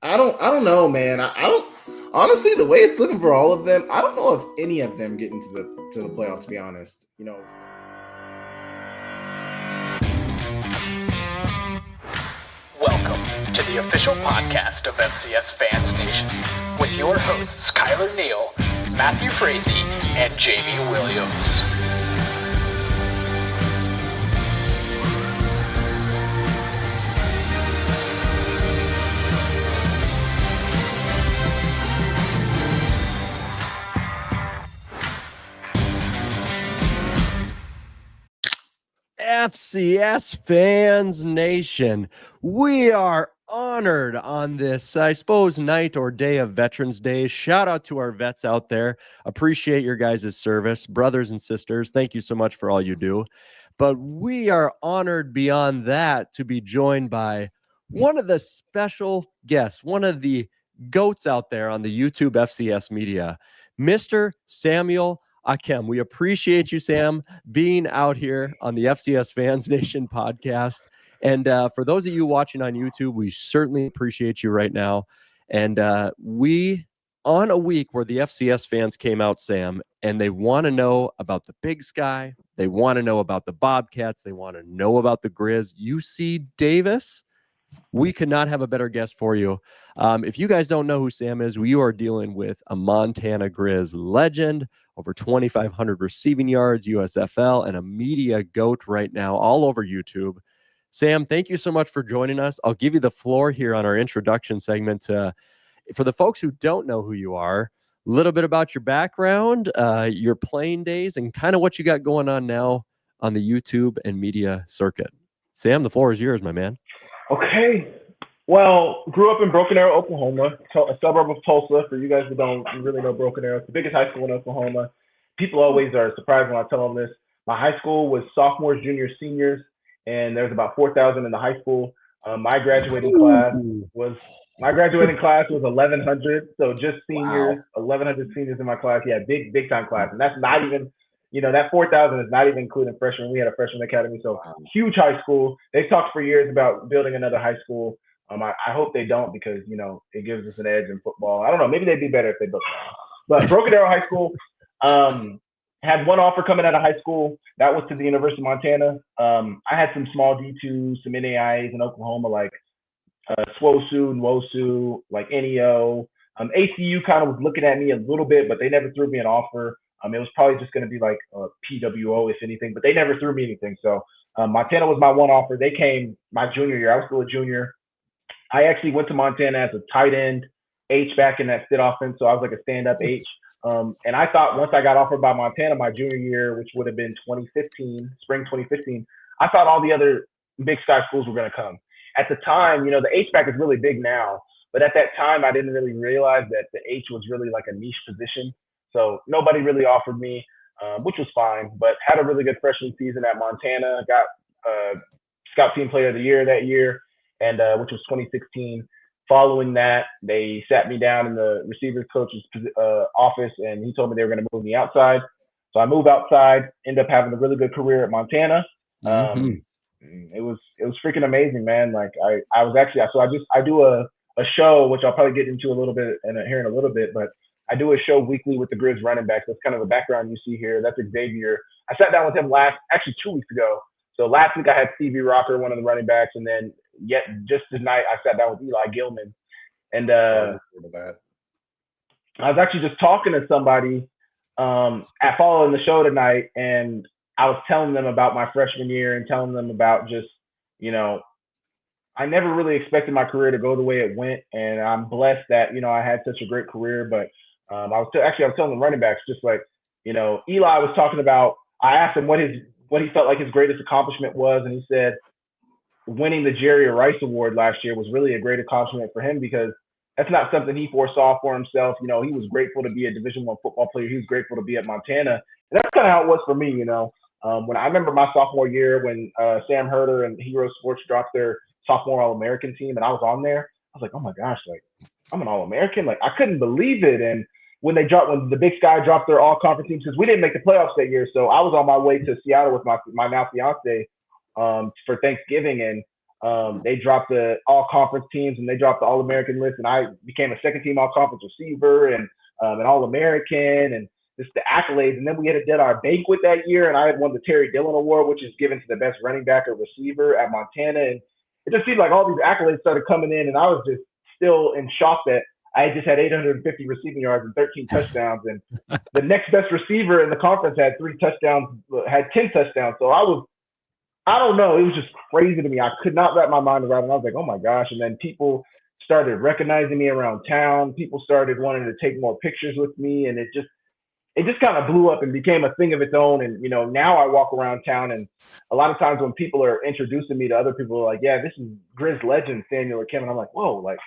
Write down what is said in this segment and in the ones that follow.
I don't know, man. I don't honestly the way it's looking for all of them. I don't know if any of them get into the playoffs. To be honest, Welcome to the official podcast of FCS Fans Nation with your hosts Kyler Neal, Matthew Frazee, and Jamie Williams. FCS Fans Nation, we are honored on this, I suppose, night or day of Veterans Day. Shout out to our vets out there. Appreciate your guys' service. Brothers and sisters, thank you so much for all you do. But we are honored beyond that to be joined by one of the special guests, one of the GOATs out there on the YouTube FCS media, Mr. Samuel Akem. We appreciate you, Sam, being out here on the FCS Fans Nation podcast. And for those of you watching on YouTube, we certainly appreciate you right now. And we, on a week where the FCS fans came out, Sam, and they want to know about the Big Sky, they want to know about the Bobcats, they want to know about the Griz, UC Davis, we could not have a better guest for you. If you guys don't know who Sam is, you are dealing with a Montana Griz legend, over 2,500 receiving yards, USFL, and a media GOAT right now all over YouTube. Sam, thank you so much for joining us. I'll give you the floor here on our introduction segment. For the folks who don't know who you are, a little bit about your background, your playing days, and kind of what you got going on now on the YouTube and media circuit. Sam, the floor is yours, my man. Okay. Well, grew up in Broken Arrow, Oklahoma, a suburb of Tulsa. For you guys who don't really know Broken Arrow, it's the biggest high school in Oklahoma. People always are surprised when I tell them this. My high school was sophomores, juniors, seniors, and there's about 4,000 in the high school. My graduating class was 1,100. So just seniors, 1,100 seniors in my class. Yeah, big time class, and that's not even. That 4,000 is not even including freshmen. We had a freshman academy, so huge high school. They've talked for years about building another high school. I hope they don't because, it gives us an edge in football. I don't know. Maybe they'd be better if they built that. But Broken Arrow High School had one offer coming out of high school. That was to the University of Montana. I had some small D2s, some NAIAs in Oklahoma, like SWOSU, NWOSU, like NEO. ACU kind of was looking at me a little bit, but they never threw me an offer. It was probably just going to be like PWO, if anything, but they never threw me anything. So Montana was my one offer. They came my junior year. I was still a junior. I actually went to Montana as a tight end H back in that sit offense. So I was like a stand-up H. And I thought once I got offered by Montana my junior year, which would have been spring 2015, I thought all the other Big Sky schools were going to come. At the time, the H-back is really big now. But at that time, I didn't really realize that the H was really like a niche position. So nobody really offered me, which was fine, but had a really good freshman season at Montana, got Scout Team Player of the Year that year, and which was 2016. Following that, they sat me down in the receivers coach's office, and he told me they were going to move me outside. So I moved outside, ended up having a really good career at Montana. It was freaking amazing, man. Like I was actually, I do a show, which I'll probably get into a little bit here in a little bit, but I do a show weekly with the Griz running backs. That's kind of the background you see here. That's Xavier. I sat down with him 2 weeks ago. So last week I had Stevie Rocker, one of the running backs, and then just tonight I sat down with Eli Gilman. And I was actually just talking to somebody at following the show tonight, and I was telling them about my freshman year and telling them about just, I never really expected my career to go the way it went, and I'm blessed that, I had such a great career, but I was telling the running backs, just like, Eli was talking about, I asked him what he felt like his greatest accomplishment was. And he said winning the Jerry Rice Award last year was really a great accomplishment for him because that's not something he foresaw for himself. He was grateful to be a Division I football player. He was grateful to be at Montana. And that's kind of how it was for me, when I remember my sophomore year when Sam Herder and Hero Sports dropped their sophomore All-American team and I was on there, I was like, oh my gosh, like I'm an All-American. Like I couldn't believe it. And when the Big Sky dropped their all-conference teams, because we didn't make the playoffs that year. So I was on my way to Seattle with my now fiance for Thanksgiving. And They dropped the all-conference teams, and they dropped the All-American list, and I became a second-team all-conference receiver and an All-American, and just the accolades. And then we did our banquet that year, and I had won the Terry Dillon Award, which is given to the best running back or receiver at Montana. And it just seemed like all these accolades started coming in, and I was just still in shock that I just had 850 receiving yards and 13 touchdowns. And the next best receiver in the conference had 10 touchdowns. So I don't know. It was just crazy to me. I could not wrap my mind around it. I was like, oh my gosh. And then people started recognizing me around town. People started wanting to take more pictures with me. And it just kind of blew up and became a thing of its own. And, now I walk around town, and a lot of times when people are introducing me to other people, are like, yeah, this is Griz legend, Samuel Akem. And I'm like, whoa, like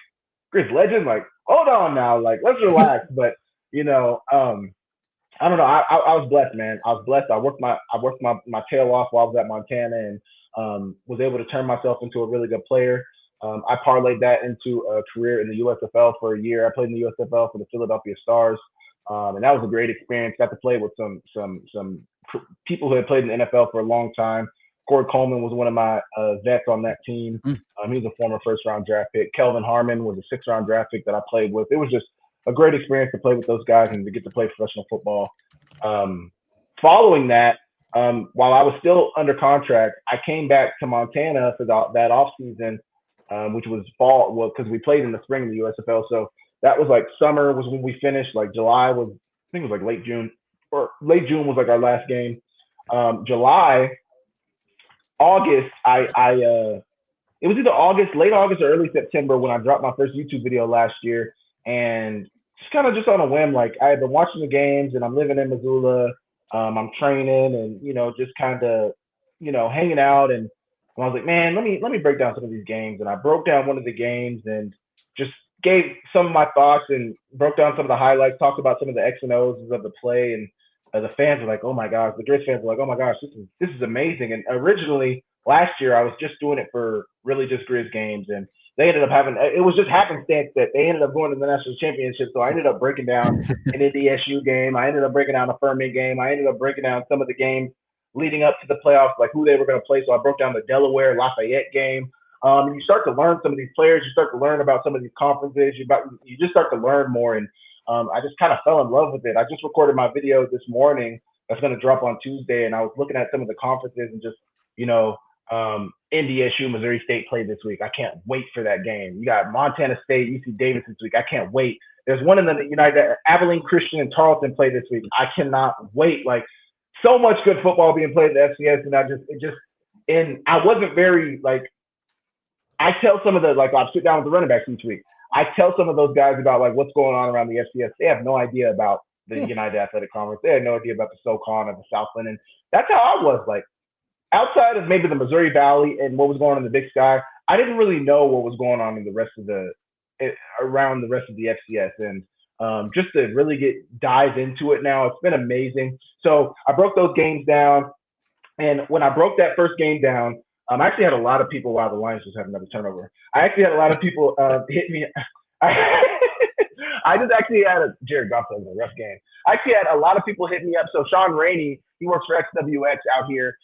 Griz legend? Like, hold on now. Like, let's relax. But, I don't know. I was blessed, man. I was blessed. I worked my tail off while I was at Montana, and was able to turn myself into a really good player. I parlayed that into a career in the USFL for a year. I played in the USFL for the Philadelphia Stars, and that was a great experience. Got to play with some people who had played in the NFL for a long time. Corey Coleman was one of my vets on that team. He was a former first-round draft pick. Kelvin Harmon was a sixth-round draft pick that I played with. It was just a great experience to play with those guys and to get to play professional football. Following that, while I was still under contract, I came back to Montana for that off season, which was fall. Well, because we played in the spring in the USFL, so that was like summer was when we finished. Like July was, I think it was like late June was like our last game. July, August, it was either late August or early September when I dropped my first YouTube video last year, and just on a whim, like I had been watching the games, and I'm living in Missoula. I'm training, and just kind of hanging out, and I was like, man, let me break down some of these games. And I broke down one of the games and just gave some of my thoughts and broke down some of the highlights, talked about some of the X and O's of the play, and the fans were like, oh my gosh, the Griz fans were like, oh my gosh, this is amazing. And originally last year I was just doing it for really just Griz games, and they ended up it was just happenstance that they ended up going to the national championship. So I ended up breaking down an NDSU game. I ended up breaking down a Furman game. I ended up breaking down some of the games leading up to the playoffs, like who they were going to play. So I broke down the Delaware Lafayette game. You start to learn some of these players. You start to learn about some of these conferences. You just start to learn more. And I just kind of fell in love with it. I just recorded my video this morning that's going to drop on Tuesday. And I was looking at some of the conferences and just, NDSU, Missouri State played this week. I can't wait for that game. You got Montana State, UC Davis this week. I can't wait. There's one in the Abilene Christian and Tarleton play this week. I cannot wait. Like, so much good football being played at the FCS, and I wasn't very I tell some of I sit down with the running backs each week. I tell some of those guys about what's going on around the FCS. They have no idea about the United Athletic Conference. They had no idea about the SoCon or the Southland, and that's how I was. Outside of maybe the Missouri Valley and what was going on in the Big Sky, I didn't really know what was going on in the rest of around the rest of the FCS. And just to really dive into it now, it's been amazing. So I broke those games down, and when I broke that first game down, I actually had a lot of people. Wow, the Lions just had another turnover. I actually had a lot of people hit me. I just actually had Jared Goff was a rough game. I actually had a lot of people hit me up. So Sean Rainey, he works for XWX out here.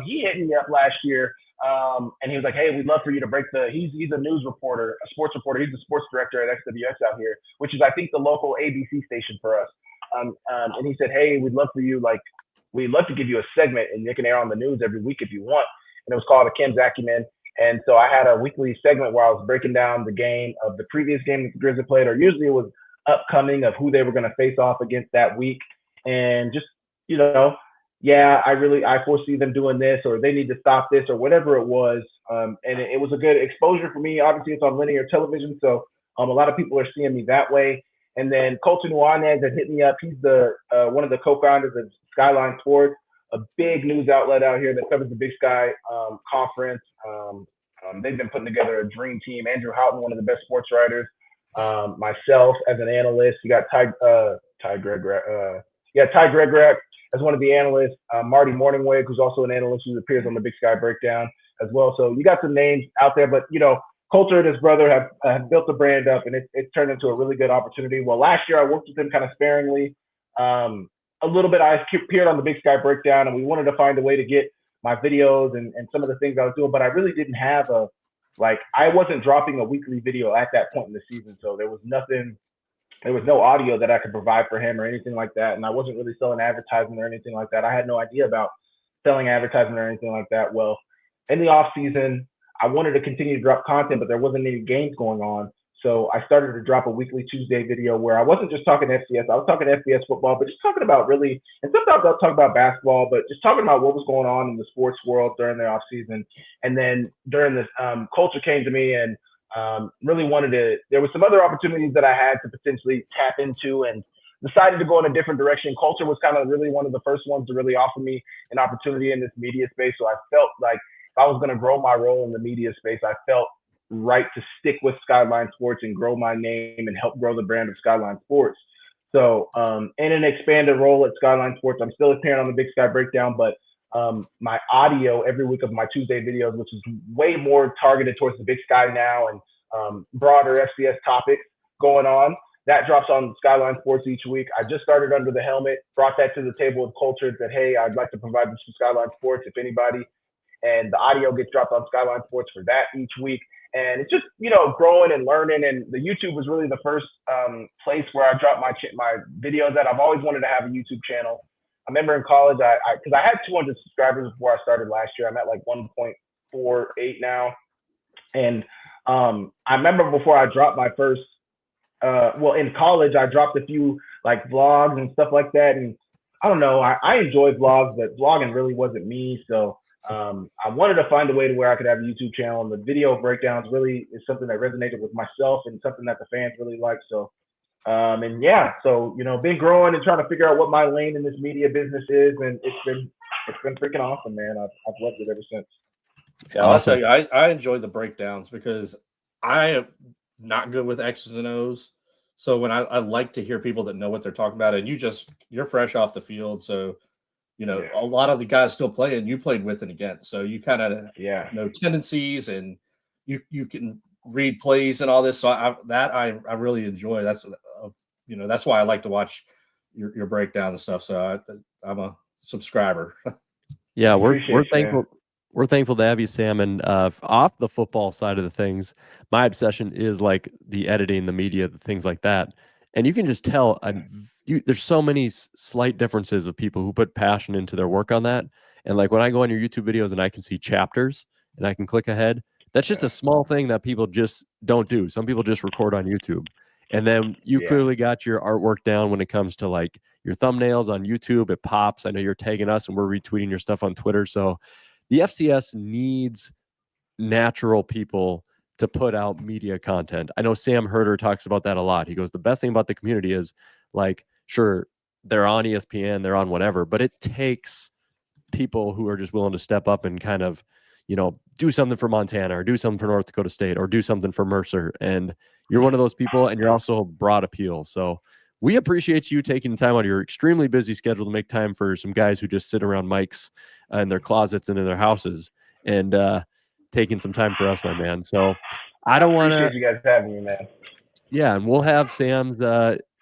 He hit me up last year, and he was like, "Hey, we'd love for you to break he's a news reporter, a sports reporter. He's the sports director at XWX out here, which is I think the local ABC station for us." And he said, "Hey, we'd love for you, we'd love to give you a segment, and you can air on the news every week if you want." And it was called Akem's Acumen. And so I had a weekly segment where I was breaking down the game of the previous game that the Griz had played, or usually it was upcoming of who they were going to face off against that week, and just I foresee them doing this, or they need to stop this, or whatever it was. And it was a good exposure for me. Obviously, it's on linear television, so a lot of people are seeing me that way. And then Colton Nuanez had hit me up. He's the one of the co-founders of Skyline Sports, a big news outlet out here that covers the Big Sky Conference. They've been putting together a dream team. Andrew Houghton, one of the best sports writers. Myself as an analyst. You got Ty Gregorak as one of the analysts, Marty Morningweg, who's also an analyst who appears on the Big Sky Breakdown as well. So you got some names out there, but Coulter and his brother have built the brand up, and it's turned into a really good opportunity. Well, last year I worked with them kind of sparingly. A little bit, I appeared on the Big Sky Breakdown, and we wanted to find a way to get my videos and some of the things I was doing, but I really didn't have a like I wasn't dropping a weekly video at that point in the season, so there was no audio that I could provide for him or anything like that, and I wasn't really selling advertisement or anything like that. I had no idea about selling advertisement or anything like that. Well, in the off season, I wanted to continue to drop content, but there wasn't any games going on. So I started to drop a weekly Tuesday video where I wasn't just talking FCS. I was talking FCS football, but just talking about really, and sometimes I'll talk about basketball, but just talking about what was going on in the sports world during the off season. And then during this, culture came to me and really wanted to, there was some other opportunities that I had to potentially tap into and decided to go in a different direction. Culture was kind of really one of the first ones to really offer me an opportunity in this media space. So I felt like if I was going to grow my role in the media space, I felt right to stick with Skyline Sports and grow my name and help grow the brand of Skyline Sports. So in an expanded role at Skyline Sports, I'm still appearing on the Big Sky Breakdown, but my audio every week of my Tuesday videos, which is way more targeted towards the Big Sky now and broader FCS topics going on, that drops on Skyline Sports each week. I just started Under the Helmet, brought that to the table with Culture, said, hey, I'd like to provide this to Skyline Sports if anybody. And the audio gets dropped on Skyline Sports for that each week. And it's just, growing and learning. And the YouTube was really the first place where I dropped my videos at. I've always wanted to have a YouTube channel. I remember in college, because I had 200 subscribers before I started last year. I'm at like 1.48 now. And I remember before I dropped my first, in college, I dropped a few like vlogs and stuff like that. And I don't know, I enjoy vlogs, but vlogging really wasn't me. So I wanted to find a way to where I could have a YouTube channel, and the video breakdowns really is something that resonated with myself and something that the fans really like. So, been growing and trying to figure out what my lane in this media business is, and it's been freaking awesome, man. I've loved it ever since. Yeah, I'll tell you, I enjoy the breakdowns because I am not good with X's and O's. So when I like to hear people that know what they're talking about, and you're fresh off the field, so. A lot of the guys still playing, you played with and against. So you kind of know tendencies and you can read plays and all this. So I really enjoy. That's why I like to watch your breakdown and stuff. So I'm a subscriber. Yeah, we're thankful. We're thankful to have you, Sam. And off the football side of the things, my obsession is like the editing, the media, the things like that. And you can just tell there's so many slight differences of people who put passion into their work on that. And like when I go on your YouTube videos and I can see chapters and I can click ahead, that's just a small thing that people just don't do. Some people just record on YouTube. And then you clearly got your artwork down when it comes to like your thumbnails on YouTube. It pops. I know you're tagging us and we're retweeting your stuff on Twitter. So the FCS needs natural people to put out media content. I know Sam Herder talks about that a lot. He goes, the best thing about the community is like, sure, they're on ESPN, they're on whatever, but it takes people who are just willing to step up and kind of, do something for Montana or do something for North Dakota State or do something for Mercer. And you're one of those people, and you're also broad appeal. So we appreciate you taking time out of your extremely busy schedule to make time for some guys who just sit around mics in their closets and in their houses and taking some time for us, my man. So I don't want to. You guys having me, man. Yeah, and we'll have Sam's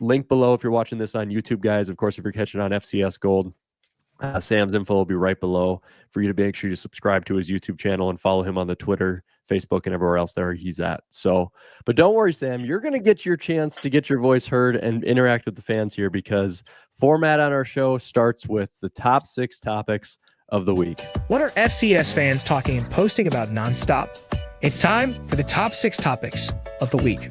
link below if you're watching this on YouTube, guys. Of course, if you're catching on FCS Gold, Sam's info will be right below for you to make sure you subscribe to his YouTube channel and follow him on the Twitter, Facebook, and everywhere else there he's at. So, but don't worry, Sam, you're going to get your chance to get your voice heard and interact with the fans here, because format on our show starts with the top 6 topics of the week. What are FCS fans talking and posting about nonstop? It's time for the top 6 topics of the week.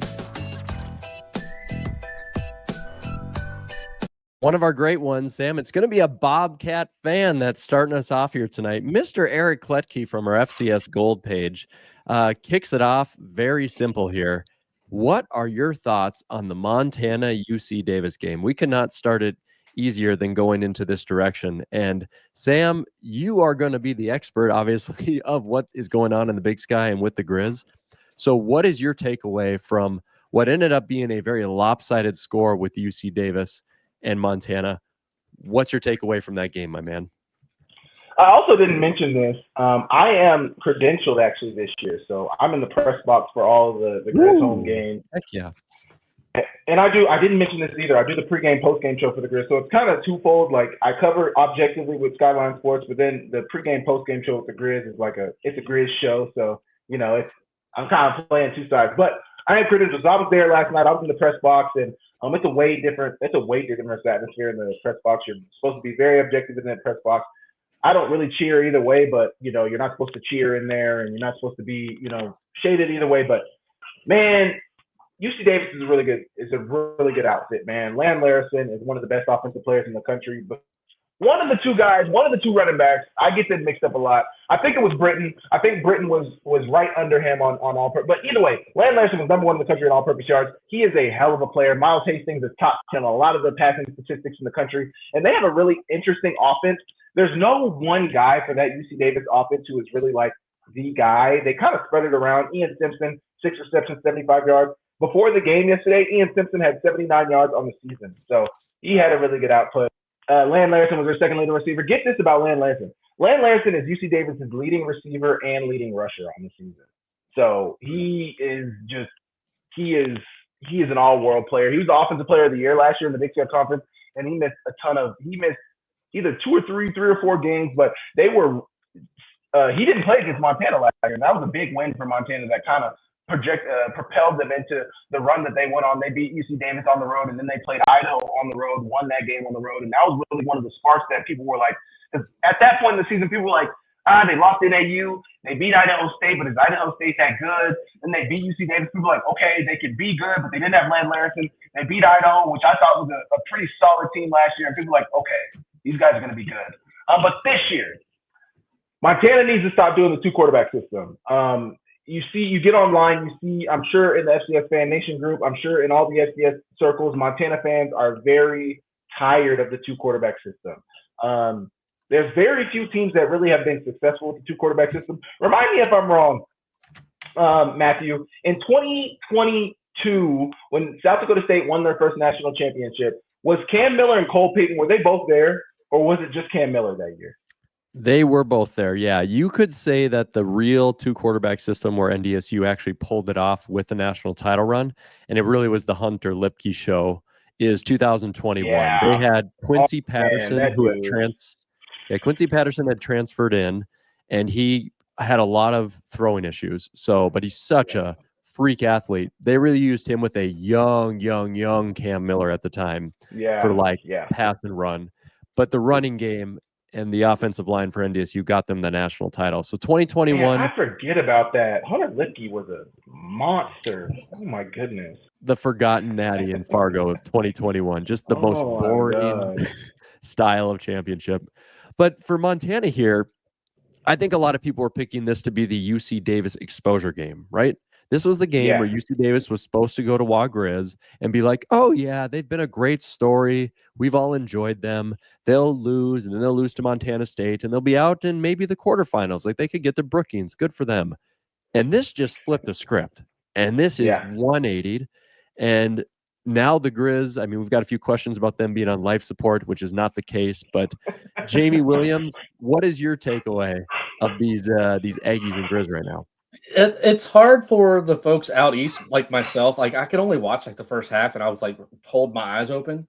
One of our great ones, Sam, it's going to be a Bobcat fan that's starting us off here tonight. Mr. Eric Kletke from our FCS Gold page kicks it off very simple here. What are your thoughts on the Montana UC Davis game? We could not start it easier than going into this direction. And Sam, you are going to be the expert, obviously, of what is going on in the Big Sky and with the Griz. So what is your takeaway from what ended up being a very lopsided score with UC Davis and Montana? What's your takeaway from that game, my man? I also didn't mention this. I am credentialed actually this year, so I'm in the press box for all of the Griz home games. Heck yeah. And I didn't mention this either. I do the pregame, postgame show for the Griz. So it's kind of twofold. Like I cover objectively with Skyline Sports, but then the pregame, postgame show with the Griz is like it's a Griz show. So, I'm kind of playing two sides. But I am credentials. I was there last night. I was in the press box, and it's a way different atmosphere in the press box. You're supposed to be very objective in that press box. I don't really cheer either way, but you're not supposed to cheer in there, and you're not supposed to be shaded either way. But man, UC Davis is a really good outfit, man. Land Larison is one of the best offensive players in the country. But one of the two running backs, I get them mixed up a lot. I think it was Britton. I think Britton was right under him on all purpose. But either way, Land Larson was number one in the country in all-purpose yards. He is a hell of a player. Miles Hastings is top 10 on a lot of the passing statistics in the country. And they have a really interesting offense. There's no one guy for that UC Davis offense who is really like the guy. They kind of spread it around. Ian Simpson, 6 receptions, 75 yards. Before the game yesterday, Ian Simpson had 79 yards on the season. So he had a really good output. Land Larison was their second leading receiver. Get this about Land Larison. Land Larison is UC Davis's leading receiver and leading rusher on the season. So he is an all-world player. He was the offensive player of the year last year in the Big 12 Conference, and he missed either 2 or 3 or 4 games, but they were he didn't play against Montana last year, and that was a big win for Montana that kind of propelled them into the run that they went on. They beat UC Davis on the road, and then they played Idaho on the road, won that game on the road, and that was really one of the sparks that people were like, at that point in the season, people were like, they lost in AU, they beat Idaho State, but is Idaho State that good? Then they beat UC Davis. People were like, okay, they could be good, but they didn't have Land Larison. They beat Idaho, which I thought was a pretty solid team last year, and people were like, okay, these guys are going to be good. But this year, Montana needs to stop doing the 2-quarterback system. You get online, you see, I'm sure in the FCS Fan Nation group, I'm sure in all the FCS circles, Montana fans are very tired of the 2-quarterback system. There's very few teams that really have been successful with the 2-quarterback system. Remind me if I'm wrong, Matthew. In 2022, when South Dakota State won their first national championship, was Cam Miller and Cole Payton, were they both there, or was it just Cam Miller that year? They were both there. Yeah, you could say that the real 2-quarterback system where NDSU actually pulled it off with the national title run, and it really was the Hunter Lipke show, is 2021. Yeah. They had Quincy Patterson, Quincy Patterson had transferred in, and he had a lot of throwing issues. But he's such a freak athlete. They really used him with a young Cam Miller at the time for pass and run. But the running game and the offensive line for NDSU got them the national title. So 2021. Man, I forget about that. Hunter Lipke was a monster. Oh my goodness. The forgotten natty in Fargo of 2021. Just the most boring style of championship. But for Montana here, I think a lot of people were picking this to be the UC Davis exposure game, right? This was the game where UC Davis was supposed to go to Griz and be like, oh, yeah, they've been a great story. We've all enjoyed them. They'll lose, and then they'll lose to Montana State, and they'll be out in maybe the quarterfinals. Like, they could get to Brookings. Good for them. And this just flipped the script. And this is 180'd. And now the Griz, I mean, we've got a few questions about them being on life support, which is not the case. But Jamie Williams, what is your takeaway of these Aggies and Griz right now? It's hard for the folks out east like myself. Like, I could only watch like the first half, and I was like, hold my eyes open,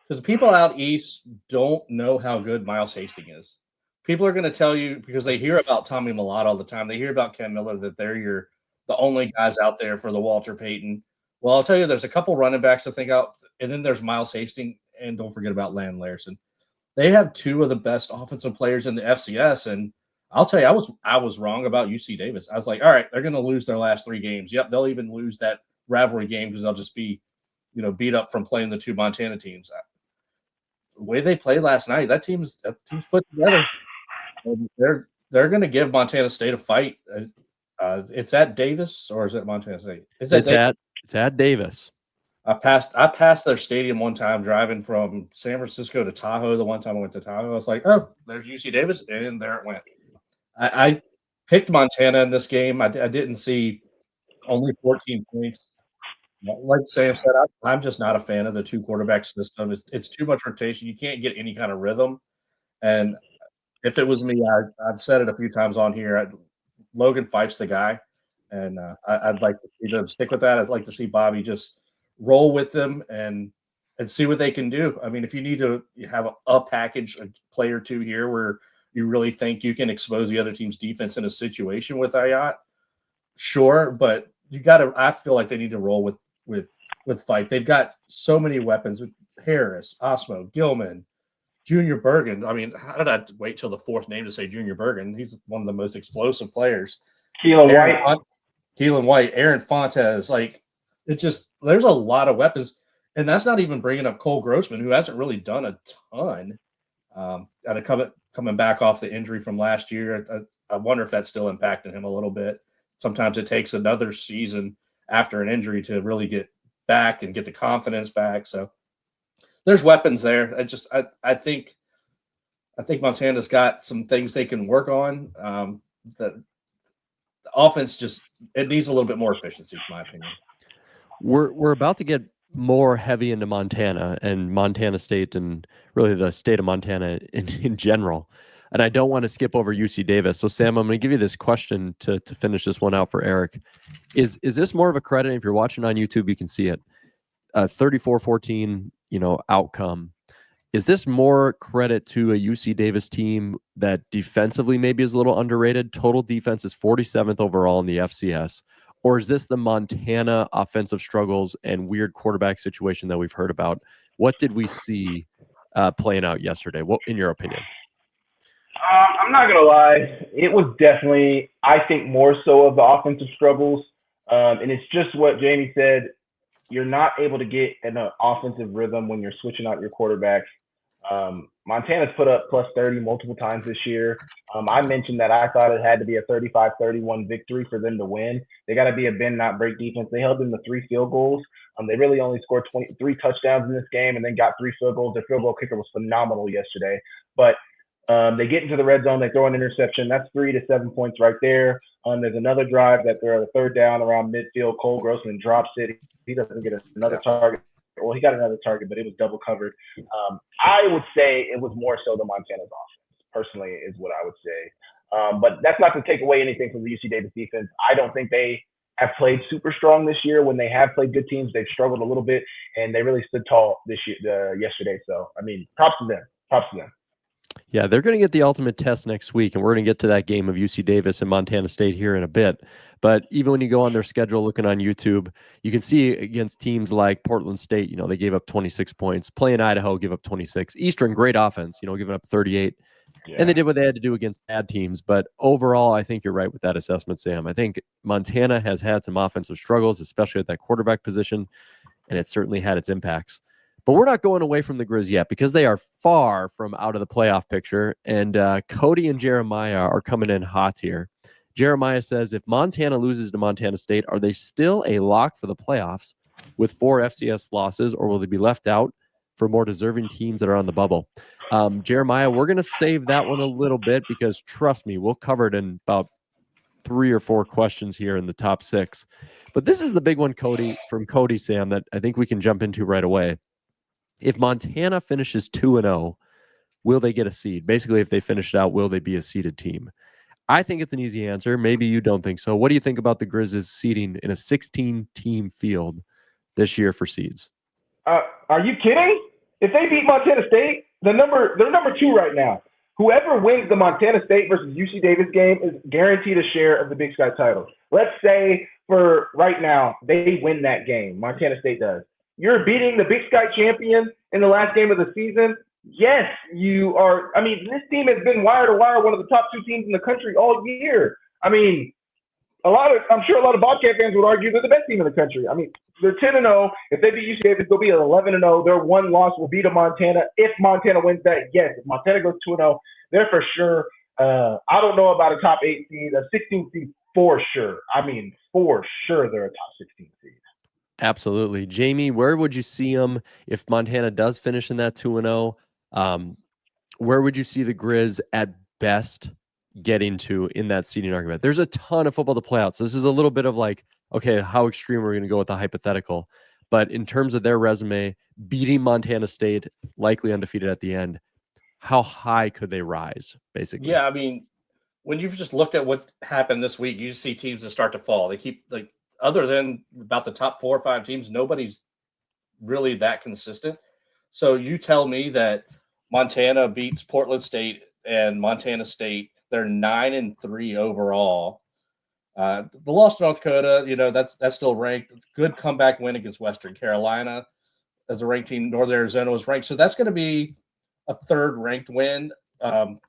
because people out east don't know how good Miles Hastings is. People are going to tell you, because they hear about Tommy Mellott all the time. They hear about Ken Miller, that they're the only guys out there for the Walter Payton. Well, I'll tell you, there's a couple running backs to think out, and then there's Miles Hastings, and don't forget about Land Larison. They have two of the best offensive players in the FCS, and I'll tell you, I was wrong about UC Davis. I was like, all right, they're going to lose their last 3 games. Yep, they'll even lose that rivalry game because they'll just be, beat up from playing the 2 Montana teams. The way they played last night, that team's put together. And they're going to give Montana State a fight. It's at Davis, or is it Montana State? It's at Davis. I passed their stadium one time driving from San Francisco to Tahoe. The one time I went to Tahoe, I was like, oh, there's UC Davis, and there it went. I picked Montana in this game. I didn't see only 14 points. Like Sam said, I'm just not a fan of the 2-quarterback system. It's too much rotation. You can't get any kind of rhythm. And if it was me, I've said it a few times on here, Logan Fife's the guy. And I'd like to see them stick with that. I'd like to see Bobby just roll with them and see what they can do. I mean, if you need to have a package, a play or two here where you really think you can expose the other team's defense in a situation with Ayat, sure, but I feel like they need to roll with Fife. They've got so many weapons: Harris, Osmo, Gilman, Junior Bergen. I mean, how did I wait till the fourth name to say Junior Bergen? He's one of the most explosive players. Keelan White, Aaron Fontes. Like, there's a lot of weapons, and that's not even bringing up Cole Grossman, who hasn't really done a ton. Coming back off the injury from last year, I wonder if that's still impacting him a little bit. Sometimes it takes another season after an injury to really get back and get the confidence back. So there's weapons there. I think Montana's got some things they can work on. The offense it needs a little bit more efficiency, in my opinion. We're about to get more heavy into Montana and Montana State and really the state of Montana in general. And I don't want to skip over UC Davis. So, Sam, I'm going to give you this question to finish this one out for Eric. Is this more of a credit? If you're watching on YouTube, you can see it. 34-14, outcome. Is this more credit to a UC Davis team that defensively maybe is a little underrated? Total defense is 47th overall in the FCS. Or is this the Montana offensive struggles and weird quarterback situation that we've heard about? What did we see playing out yesterday? What, in your opinion? I'm not going to lie. It was definitely, I think, more so of the offensive struggles. And it's just what Jamie said. You're not able to get an offensive rhythm when you're switching out your quarterbacks. Montana's put up plus 30 multiple times this year. I mentioned that I thought it had to be a 35-31 victory for them to win. They got to be a bend, not break defense. They held them to 3 field goals. They really only scored 23 touchdowns in this game and then got 3 field goals. Their field goal kicker was phenomenal yesterday. But they get into the red zone. They throw an interception. That's 3 to 7 points right there. There's another drive that they're at a third down around midfield. Cole Grossman drops it. He doesn't get another target. Well, he got another target, but it was double covered. I would say it was more so the Montana's offense, personally, is what I would say. But that's not to take away anything from the UC Davis defense. I don't think they have played super strong this year. When they have played good teams, they've struggled a little bit, and they really stood tall this year, yesterday. So, I mean, props to them. Props to them. Yeah, they're going to get the ultimate test next week, and we're going to get to that game of UC Davis and Montana State here in a bit. But even when you go on their schedule, looking on YouTube, you can see against teams like Portland State, they gave up 26 points. Playing Idaho, give up 26. Eastern, great offense, giving up 38. Yeah. And they did what they had to do against bad teams. But overall, I think you're right with that assessment, Sam. I think Montana has had some offensive struggles, especially at that quarterback position, and it certainly had its impacts. But we're not going away from the Griz yet because they are far from out of the playoff picture. And Cody and Jeremiah are coming in hot here. Jeremiah says, if Montana loses to Montana State, are they still a lock for the playoffs with 4 FCS losses, or will they be left out for more deserving teams that are on the bubble? Jeremiah, we're going to save that one a little bit because, trust me, we'll cover it in about 3 or 4 questions here in the top 6. But this is the big one, from Cody, Sam, that I think we can jump into right away. If Montana finishes 2-0, will they get a seed? Basically, if they finish it out, will they be a seeded team? I think it's an easy answer. Maybe you don't think so. What do you think about the Grizz's seeding in a 16-team field this year for seeds? Are you kidding? If they beat Montana State, they're number 2 right now. Whoever wins the Montana State versus UC Davis game is guaranteed a share of the Big Sky title. Let's say for right now, they win that game. Montana State does. You're beating the Big Sky champion in the last game of the season. Yes, you are. I mean, this team has been wire to wire, one of the top 2 teams in the country all year. I mean, I'm sure a lot of Bobcat fans would argue they're the best team in the country. I mean, they're 10-0. If they beat UC Davis, they'll be at 11-0. Their one loss will be to Montana. If Montana wins that, yes. If Montana goes 2-0, they're for sure. I don't know about a top 8 seed, a 16 seed for sure. I mean, for sure they're a top 16 seed. Absolutely. Jamie, where would you see them if Montana does finish in that 2-0? Where would you see the Griz at best getting to in that seeding argument? There's a ton of football to play out. So this is a little bit of like, okay, how extreme are we going to go with the hypothetical? But in terms of their resume, beating Montana State, likely undefeated at the end, how high could they rise, basically? Yeah, I mean, when you've just looked at what happened this week, you see teams that start to fall. They keep, like, other than about the top 4 or 5 teams, nobody's really that consistent. So you tell me that Montana beats Portland State and Montana State, they're 9-3 overall. The loss to North Dakota, that's still ranked. Good comeback win against Western Carolina as a ranked team. Northern Arizona was ranked, so that's going to be a third ranked win. And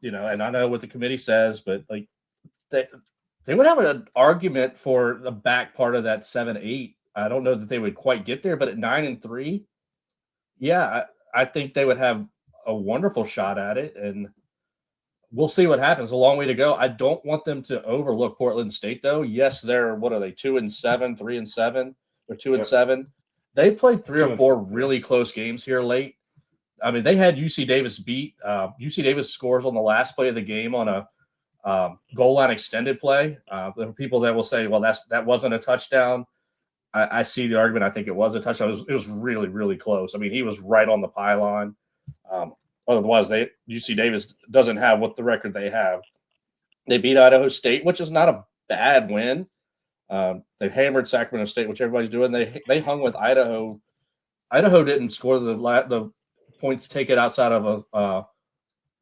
I know what the committee says, but like they would have an argument for the back part of that 7-8. I don't know that they would quite get there, but at 9-3, yeah, I think they would have a wonderful shot at it, and we'll see what happens. A long way to go. I don't want them to overlook Portland State, though. Yes, they're what are they? 2-7, 3-7, or 2-7. They've played 3 or 4 really close games here late. I mean, they had UC Davis beat. UC Davis scores on the last play of the game on a goal line extended play. There are people that will say, "Well, that wasn't a touchdown." I see the argument. I think it was a touchdown. It was really, really close. I mean, he was right on the pylon. Otherwise, UC Davis doesn't have what the record they have. They beat Idaho State, which is not a bad win. They hammered Sacramento State, which everybody's doing. They hung with Idaho. Idaho didn't score the points to take it outside of a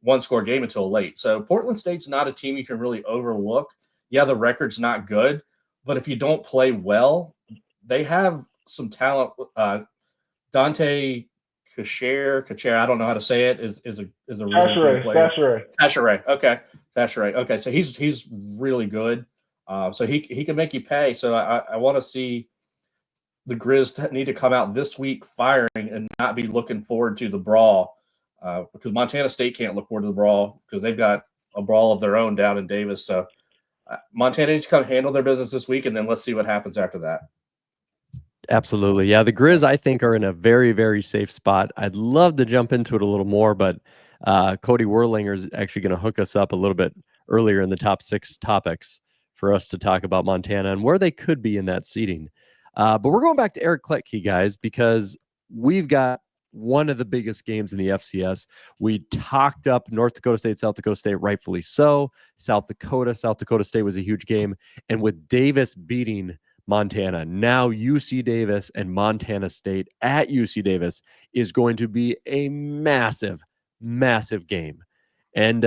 one-score game until late. So Portland State's not a team you can really overlook. Yeah, the record's not good, but if you don't play well, they have some talent. Dante Kacher, I don't know how to say it, is a really good player. Tashere. Okay. So he's really good. So he can make you pay. So I want to see the Griz need to come out this week firing and not be looking forward to the brawl, because Montana State can't look forward to the brawl because they've got a brawl of their own down in Davis. So Montana needs to come handle their business this week, and then let's see what happens after that. Absolutely. Yeah, the Griz, I think, are in a very, very safe spot. I'd love to jump into it a little more, but Cody Werlinger is actually going to hook us up a little bit earlier in the top 6 topics for us to talk about Montana and where they could be in that seeding. But we're going back to Eric Kletke, guys, because we've got one of the biggest games in the FCS. We talked up North Dakota State, South Dakota State, rightfully so. South Dakota State was a huge game. And with Davis beating Montana, now UC Davis and Montana State at UC Davis is going to be a massive, massive game. And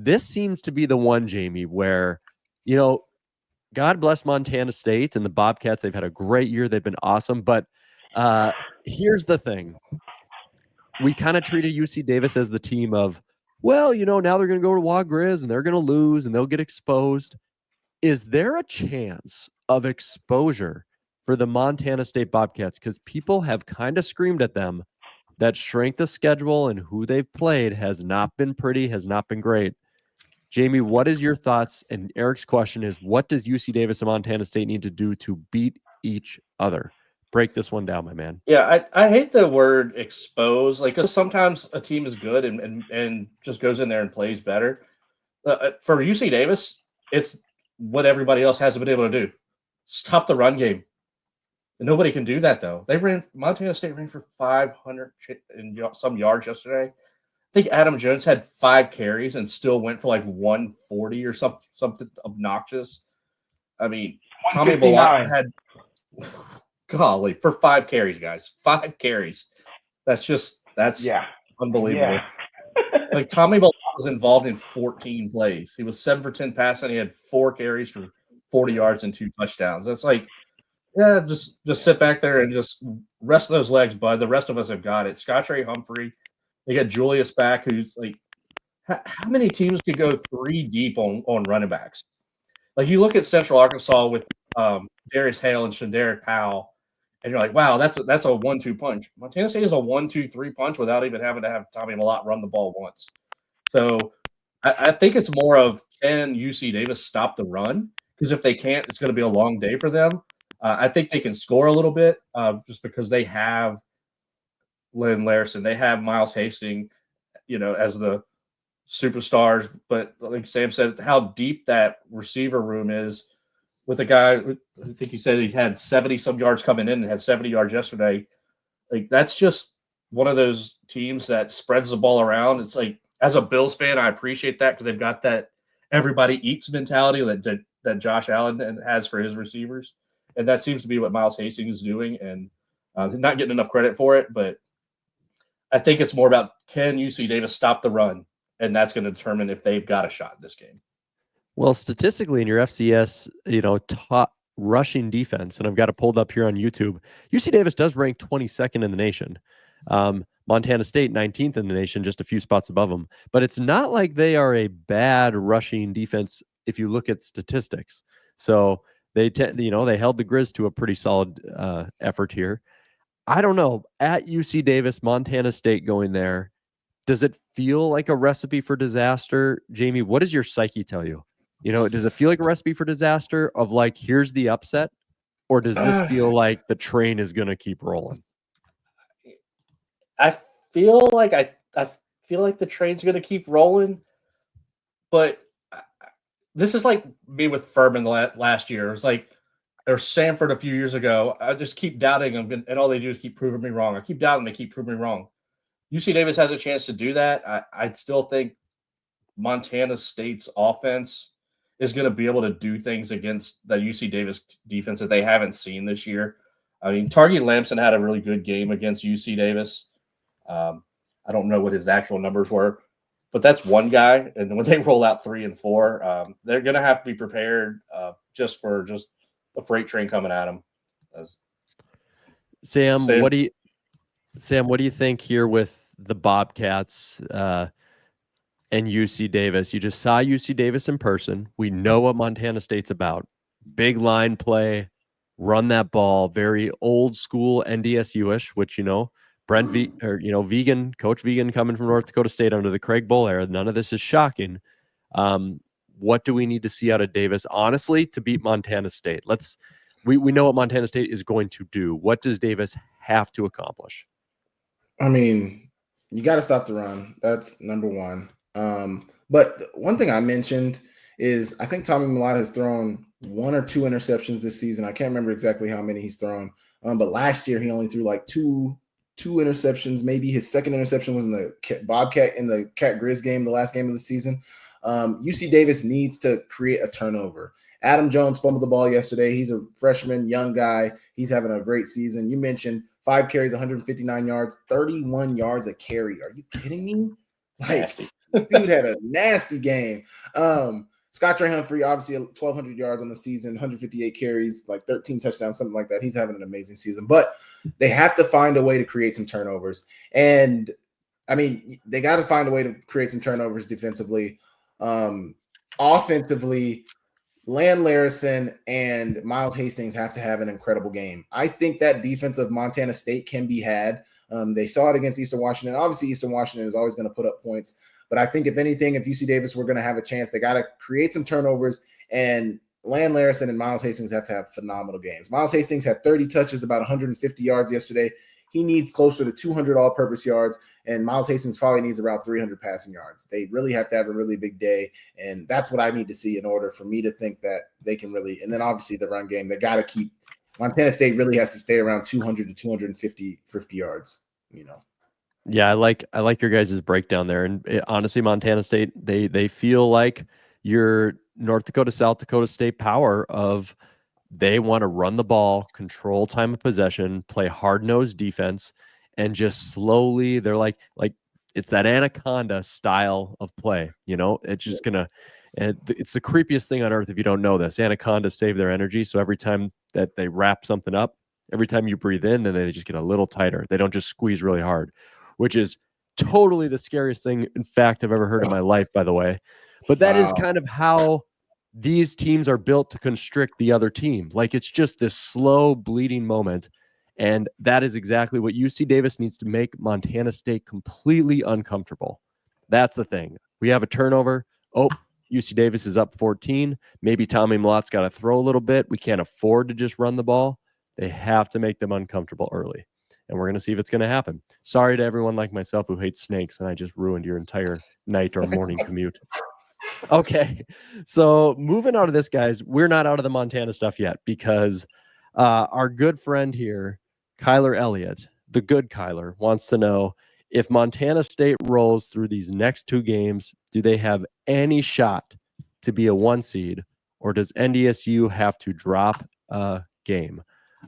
this seems to be the one, Jamie, where, God bless Montana State and the Bobcats. They've had a great year. They've been awesome. But here's the thing. We kind of treated UC Davis as the team of, now they're going to go to Griz and they're going to lose and they'll get exposed. Is there a chance of exposure for the Montana State Bobcats? Because people have kind of screamed at them that strength of schedule and who they've played has not been pretty, has not been great. Jamie, what is your thoughts? And Eric's question is, what does UC Davis and Montana State need to do to beat each other? Break this one down, my man. Yeah, I hate the word expose. Like, 'cause sometimes a team is good and just goes in there and plays better. For UC Davis, it's what everybody else hasn't been able to do. Stop the run game. And nobody can do that, though. Montana State ran for 500 and some yards yesterday. I think Adam Jones had 5 carries and still went for like 140 or something obnoxious. I mean, Tommy Ballot had, golly, for 5 carries, guys. 5 carries. That's unbelievable. Yeah. Like, Tommy Ballot was involved in 14 plays. He was 7 for 10 passing. He had 4 carries for 40 yards and 2 touchdowns. That's like, yeah, just sit back there and just rest those legs, bud. The rest of us have got it. Scott Ray Humphrey. They got Julius back, who's like, how many teams could go 3 deep on running backs? Like, you look at Central Arkansas with Darius Hale and Shadarick Powell, and you're like, wow, that's a 1-2 punch. Montana State is a 1-2-3 punch without even having to have Tommy Mellott run the ball once. So I think it's more of, can UC Davis stop the run? Because if they can't, it's going to be a long day for them. I think they can score a little bit just because they have Lynn Larson. They have Miles Hastings, as the superstars. But like Sam said, how deep that receiver room is with a guy, I think he said he had 70-some yards coming in and had 70 yards yesterday. Like, that's just one of those teams that spreads the ball around. It's like, as a Bills fan, I appreciate that because they've got that everybody eats mentality that Josh Allen has for his receivers. And that seems to be what Miles Hastings is doing, and not getting enough credit for it. But I think it's more about, can UC Davis stop the run? And that's going to determine if they've got a shot in this game. Well, statistically in your FCS, top rushing defense, and I've got it pulled up here on YouTube, UC Davis does rank 22nd in the nation. Montana State 19th in the nation, just a few spots above them. But it's not like they are a bad rushing defense if you look at statistics. So they held the Griz to a pretty solid effort here. I don't know. At UC Davis, Montana State going there, does it feel like a recipe for disaster? Jamie, what does your psyche tell you? Does it feel like a recipe for disaster of like, here's the upset? Or does this feel like the train is going to keep rolling? I feel like I feel like the train's going to keep rolling, but this is like me with Furman last year. It's like there's Sanford a few years ago. I just keep doubting them, and all they do is keep proving me wrong. I keep doubting them, they keep proving me wrong. UC Davis has a chance to do that. I still think Montana State's offense is going to be able to do things against the UC Davis defense that they haven't seen this year. I mean, Targi Lamson had a really good game against UC Davis. I don't know what his actual numbers were, but that's one guy. And when they roll out 3 and 4, they're going to have to be prepared just for a freight train coming at them. Sam, what do you think here with the Bobcats and UC Davis? You just saw UC Davis in person. We know what Montana State's about. Big line play, run that ball, very old school NDSU-ish, which, Brent Vegan, Coach Vegan coming from North Dakota State under the Craig Bull era. None of this is shocking. What do we need to see out of Davis, honestly, to beat Montana State? We know what Montana State is going to do. What does Davis have to accomplish? I mean, you got to stop the run. That's number one. But one thing I mentioned is I think Tommy Mellott has thrown 1 or 2 interceptions this season. I can't remember exactly how many he's thrown. But last year he only threw like two interceptions. Maybe his second interception was in the Bobcat in the Cat Griz game, the last game of the season. UC Davis needs to create a turnover. Adam Jones fumbled the ball yesterday. He's a freshman, young guy. He's having a great season. You mentioned 5 carries, 159 yards, 31 yards a carry. Are you kidding me? Like, dude had a nasty game. Scott Trey Humphrey, obviously 1,200 yards on the season, 158 carries, like 13 touchdowns, something like that. He's having an amazing season. But they have to find a way to create some turnovers. And, I mean, they got to find a way to create some turnovers defensively. Offensively, Land Larison and Miles Hastings have to have an incredible game. I think that defense of Montana State can be had. They saw it against Eastern Washington. Obviously, Eastern Washington is always going to put up points. But I think if anything, if UC Davis were going to have a chance, they got to create some turnovers. And Land Larison and Miles Hastings have to have phenomenal games. Miles Hastings had 30 touches, about 150 yards yesterday. He needs closer to 200 all-purpose yards, and Miles Hastings probably needs around 300 passing yards. They really have to have a really big day, and that's what I need to see in order for me to think that they can really – and then obviously the run game, they got to keep – Montana State really has to stay around 200 to 250 yards, Yeah, I like your guys' breakdown there. And honestly, Montana State, they feel like your North Dakota, South Dakota State power of they want to run the ball, control time of possession, play hard-nosed defense, and just slowly they're like it's that anaconda style of play. It's just it's the creepiest thing on earth if you don't know this. Anacondas save their energy, so every time that they wrap something up, every time you breathe in, then they just get a little tighter. They don't just squeeze really hard, which is totally the scariest thing, in fact, I've ever heard in my life, by the way. But that is kind of how these teams are built to constrict the other team. Like, it's just this slow bleeding moment. And that is exactly what UC Davis needs to make Montana State completely uncomfortable. That's the thing. We have a turnover. Oh, UC Davis is up 14. Maybe Tommy Mellott's got to throw a little bit. We can't afford to just run the ball. They have to make them uncomfortable early. And we're going to see if it's going to happen. Sorry to everyone like myself who hates snakes, and I just ruined your entire night or morning commute. Okay, so moving out of this, guys, we're not out of the Montana stuff yet because our good friend here, Kyler Elliott, the good Kyler, wants to know if Montana State rolls through these next 2 games, do they have any shot to be a 1 seed, or does NDSU have to drop a game?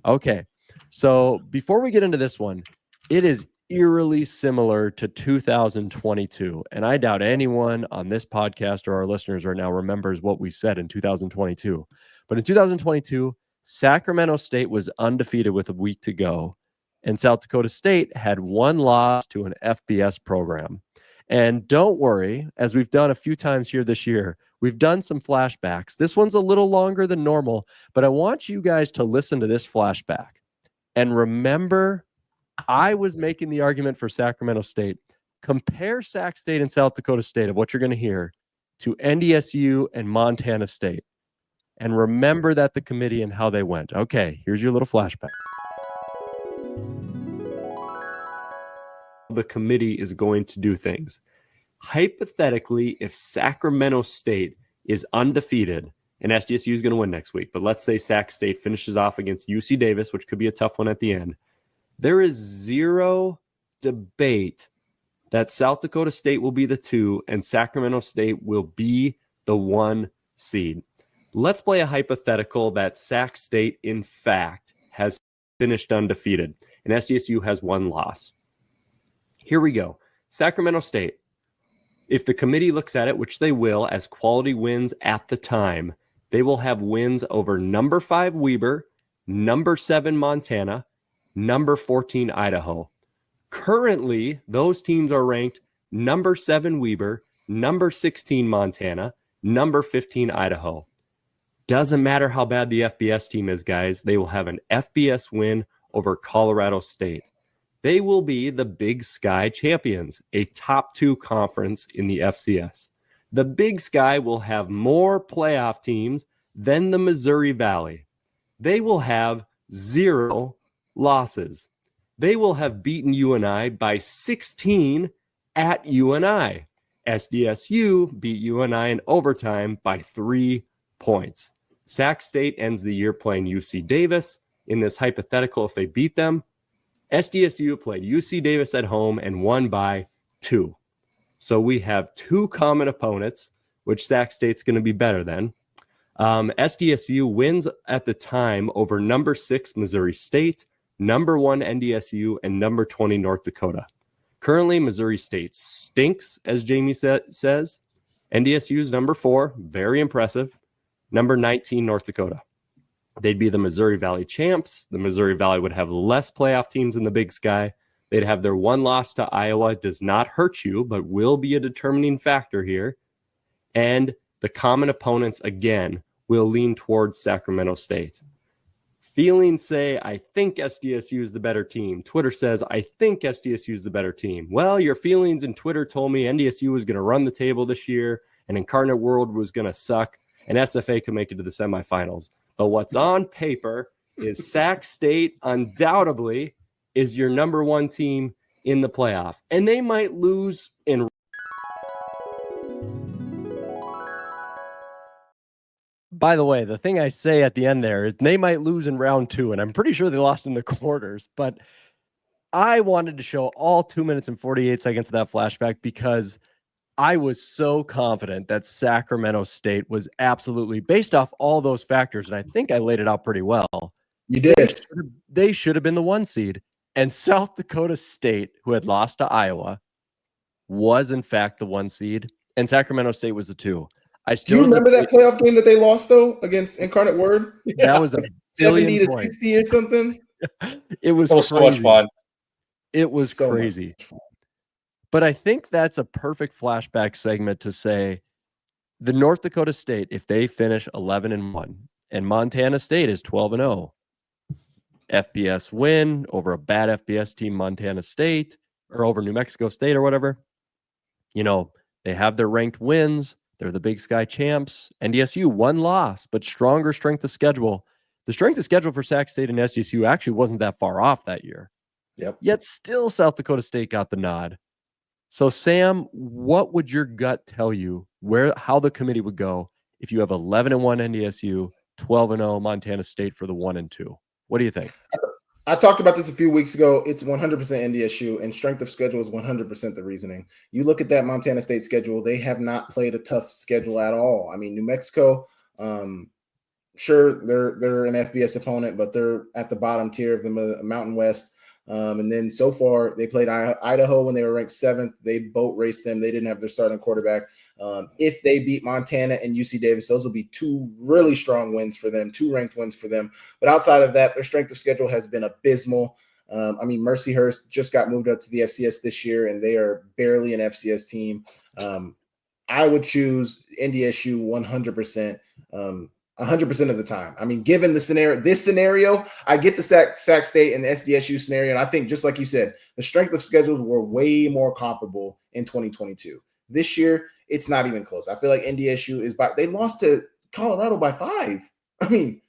Okay. So before we get into this one, it is eerily similar to 2022. And I doubt anyone on this podcast or our listeners right now remembers what we said in 2022. But in 2022, Sacramento State was undefeated with a week to go, and South Dakota State had one loss to an FBS program. And don't worry, as we've done a few times here this year, we've done some flashbacks. This one's a little longer than normal, but I want you guys to listen to this flashback and remember, I was making the argument for Sacramento State. Compare Sac State and South Dakota State of what you're going to hear to NDSU and Montana State. And remember that the committee and how they went. Okay, here's your little flashback. The committee is going to do things. Hypothetically, if Sacramento State is undefeated, and SDSU is going to win next week, but let's say Sac State finishes off against UC Davis, which could be a tough one at the end, there is zero debate that South Dakota State will be the 2 and Sacramento State will be the 1 seed. Let's play a hypothetical that Sac State, in fact, has finished undefeated and SDSU has 1 loss. Here we go. Sacramento State, if the committee looks at it, which they will, as quality wins at the time, they will have wins over number 5 Weber, number 7 Montana, number 14 Idaho. Currently, those teams are ranked number 7 Weber, number 16 Montana, number 15 Idaho. Doesn't matter how bad the FBS team is, guys. They will have an FBS win over Colorado State. They will be the Big Sky champions, a top 2 conference in the FCS. The Big Sky will have more playoff teams than the Missouri Valley. They will have 0 losses. They will have beaten UNI by 16 at UNI. SDSU beat UNI in overtime by 3 points. Sac State ends the year playing UC Davis. In this hypothetical, if they beat them, SDSU played UC Davis at home and won by 2. So we have 2 common opponents, which Sac State's going to be better than. SDSU wins at the time over number 6 Missouri State, number 1 NDSU, and number 20 North Dakota. Currently, Missouri State stinks, as Jamie says. NDSU is number 4, very impressive. Number 19 North Dakota. They'd be the Missouri Valley champs. The Missouri Valley would have less playoff teams in the Big Sky. They'd have their 1 loss to Iowa. Does not hurt you, but will be a determining factor here. And the common opponents, again, will lean towards Sacramento State. Feelings say, I think SDSU is the better team. Twitter says, I think SDSU is the better team. Well, your feelings in Twitter told me NDSU was going to run the table this year and Incarnate World was going to suck and SFA could make it to the semifinals. But what's on paper is Sac State undoubtedly is your number 1 team in the playoff. And they might lose in. By the way, the thing I say at the end there is they might lose in round 2, and I'm pretty sure they lost in the quarters. But I wanted to show all 2 minutes and 48 seconds of that flashback because I was so confident that Sacramento State was absolutely, based off all those factors, and I think I laid it out pretty well. You did. They should have been the 1 seed. And South Dakota State, who had lost to Iowa, was in fact the 1 seed, and Sacramento State was the 2. Do you remember that playoff game that they lost, though, against Incarnate Word? That was a 70 to 60 or something. It was so much fun. It was so crazy. But I think that's a perfect flashback segment to say the North Dakota State, if they finish 11-1 and Montana State is 12-0, FBS win over a bad FBS team, Montana State, or over New Mexico State or whatever, you know, they have their ranked wins. They're the Big Sky champs. NDSU, 1 loss, but stronger strength of schedule. The strength of schedule for Sac State and SDSU actually wasn't that far off that year. Yep. Yet still South Dakota State got the nod. So, Sam, what would your gut tell you how the committee would go if you have 11-1 NDSU, 12-0 Montana State for the 1 and 2? What do you think? I talked about this a few weeks ago. It's 100% NDSU, and strength of schedule is 100% the reasoning. You look at that Montana State schedule, they have not played a tough schedule at all. I mean, New Mexico, sure, they're an FBS opponent, but they're at the bottom tier of the Mountain West. And then so far, they played Idaho when they were ranked 7th. They boat raced them. They didn't have their starting quarterback. If they beat Montana and UC Davis, those will be 2 really strong wins for them, 2 ranked wins for them. But outside of that, their strength of schedule has been abysmal. Mercyhurst just got moved up to the FCS this year, and they are barely an FCS team. I would choose NDSU 100%. 100% of the time. Given this scenario, I get the Sac State and the SDSU scenario, and I think just like you said, the strength of schedules were way more comparable in 2022. This year, it's not even close. I feel like NDSU they lost to Colorado by 5. Come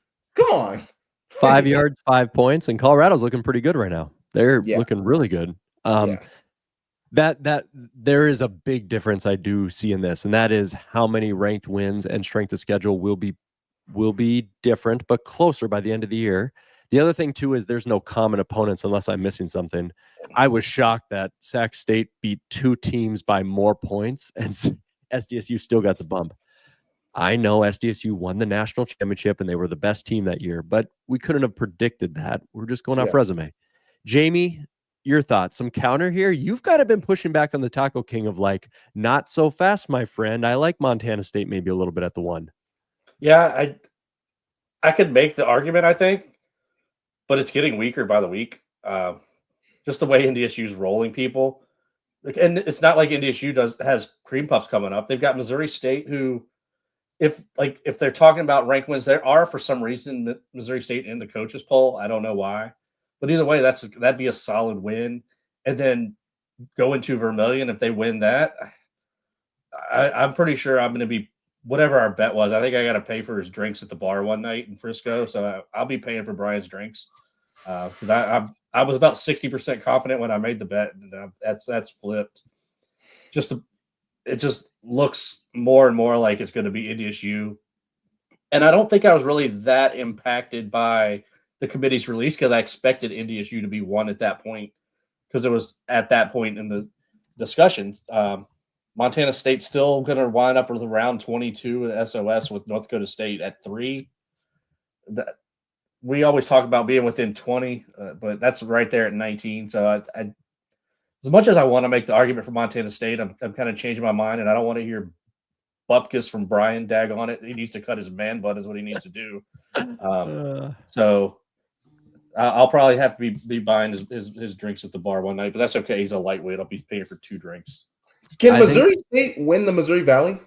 on. 5 yards, 5 points, and Colorado's looking pretty good right now. They're looking really good. That there is a big difference I do see in this, and that is how many ranked wins and strength of schedule will be different, but closer by the end of the year. The other thing too is there's no common opponents unless I'm missing something. I was shocked that Sac State beat 2 teams by more points and SDSU still got the bump. I know SDSU won the national championship and they were the best team that year, but we couldn't have predicted that. We're just going off resume. Jamie, your thoughts? Some counter here. You've got to been pushing back on the Taco King of not so fast, my friend. I like Montana State maybe a little bit at the 1. Yeah, I could make the argument, I think, but it's getting weaker by the week. Just the way NDSU's rolling people. And it's not like NDSU has cream puffs coming up. They've got Missouri State, who, if they're talking about ranked wins, there are for some reason Missouri State in the coaches poll. I don't know why, but either way, that'd be a solid win. And then go into Vermilion if they win that. I'm pretty sure I'm going to be. Whatever our bet was, I think I got to pay for his drinks at the bar one night in Frisco, so I'll be paying for Brian's drinks. Because I was about 60% confident when I made the bet, and that's flipped. It just looks more and more like it's going to be NDSU, and I don't think I was really that impacted by the committee's release because I expected NDSU to be 1 at that point because it was at that point in the discussion. Montana State's still going to wind up with around 22 at SOS with North Dakota State at 3. We always talk about being within 20, but that's right there at 19. So as much as I want to make the argument for Montana State, I'm kind of changing my mind, and I don't want to hear bupkis from Brian dag on it. He needs to cut his man butt is what he needs to do. So I'll probably have to be buying his drinks at the bar one night, but that's okay. He's a lightweight. I'll be paying for 2 drinks. Can Missouri State win the Missouri Valley?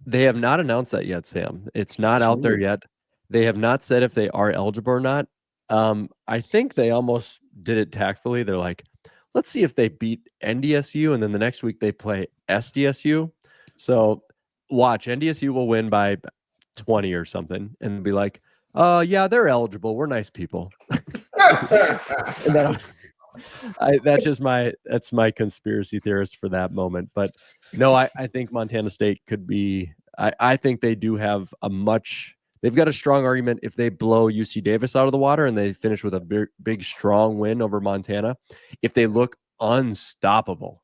They have not announced that yet, Sam. It's not out there yet. They have not said if they are eligible or not. I think they almost did it tactfully. They're like, let's see if they beat NDSU, and then the next week they play SDSU. So watch, NDSU will win by 20 or something, and be like, yeah, they're eligible. We're nice people. And then that's my conspiracy theorist for that moment. But no, I think Montana State could be. I think they do have they've got a strong argument if they blow UC Davis out of the water and they finish with a big strong win over Montana. If they look unstoppable,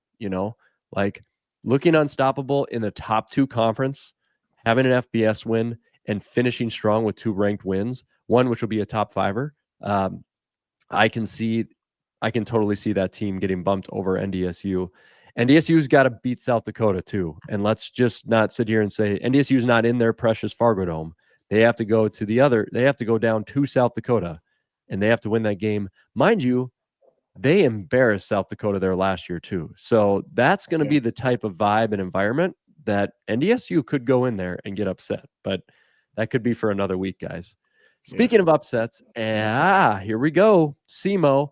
looking unstoppable in the top 2 conference, having an FBS win and finishing strong with 2 ranked wins, one which will be a top 5er. I can totally see that team getting bumped over NDSU. NDSU's got to beat South Dakota too. And let's just not sit here and say NDSU's not in their precious Fargo Dome. They have to go down to South Dakota and they have to win that game. Mind you, they embarrassed South Dakota there last year too. So that's going to be the type of vibe and environment that NDSU could go in there and get upset. But that could be for another week, guys. Speaking of upsets, here we go. SEMO.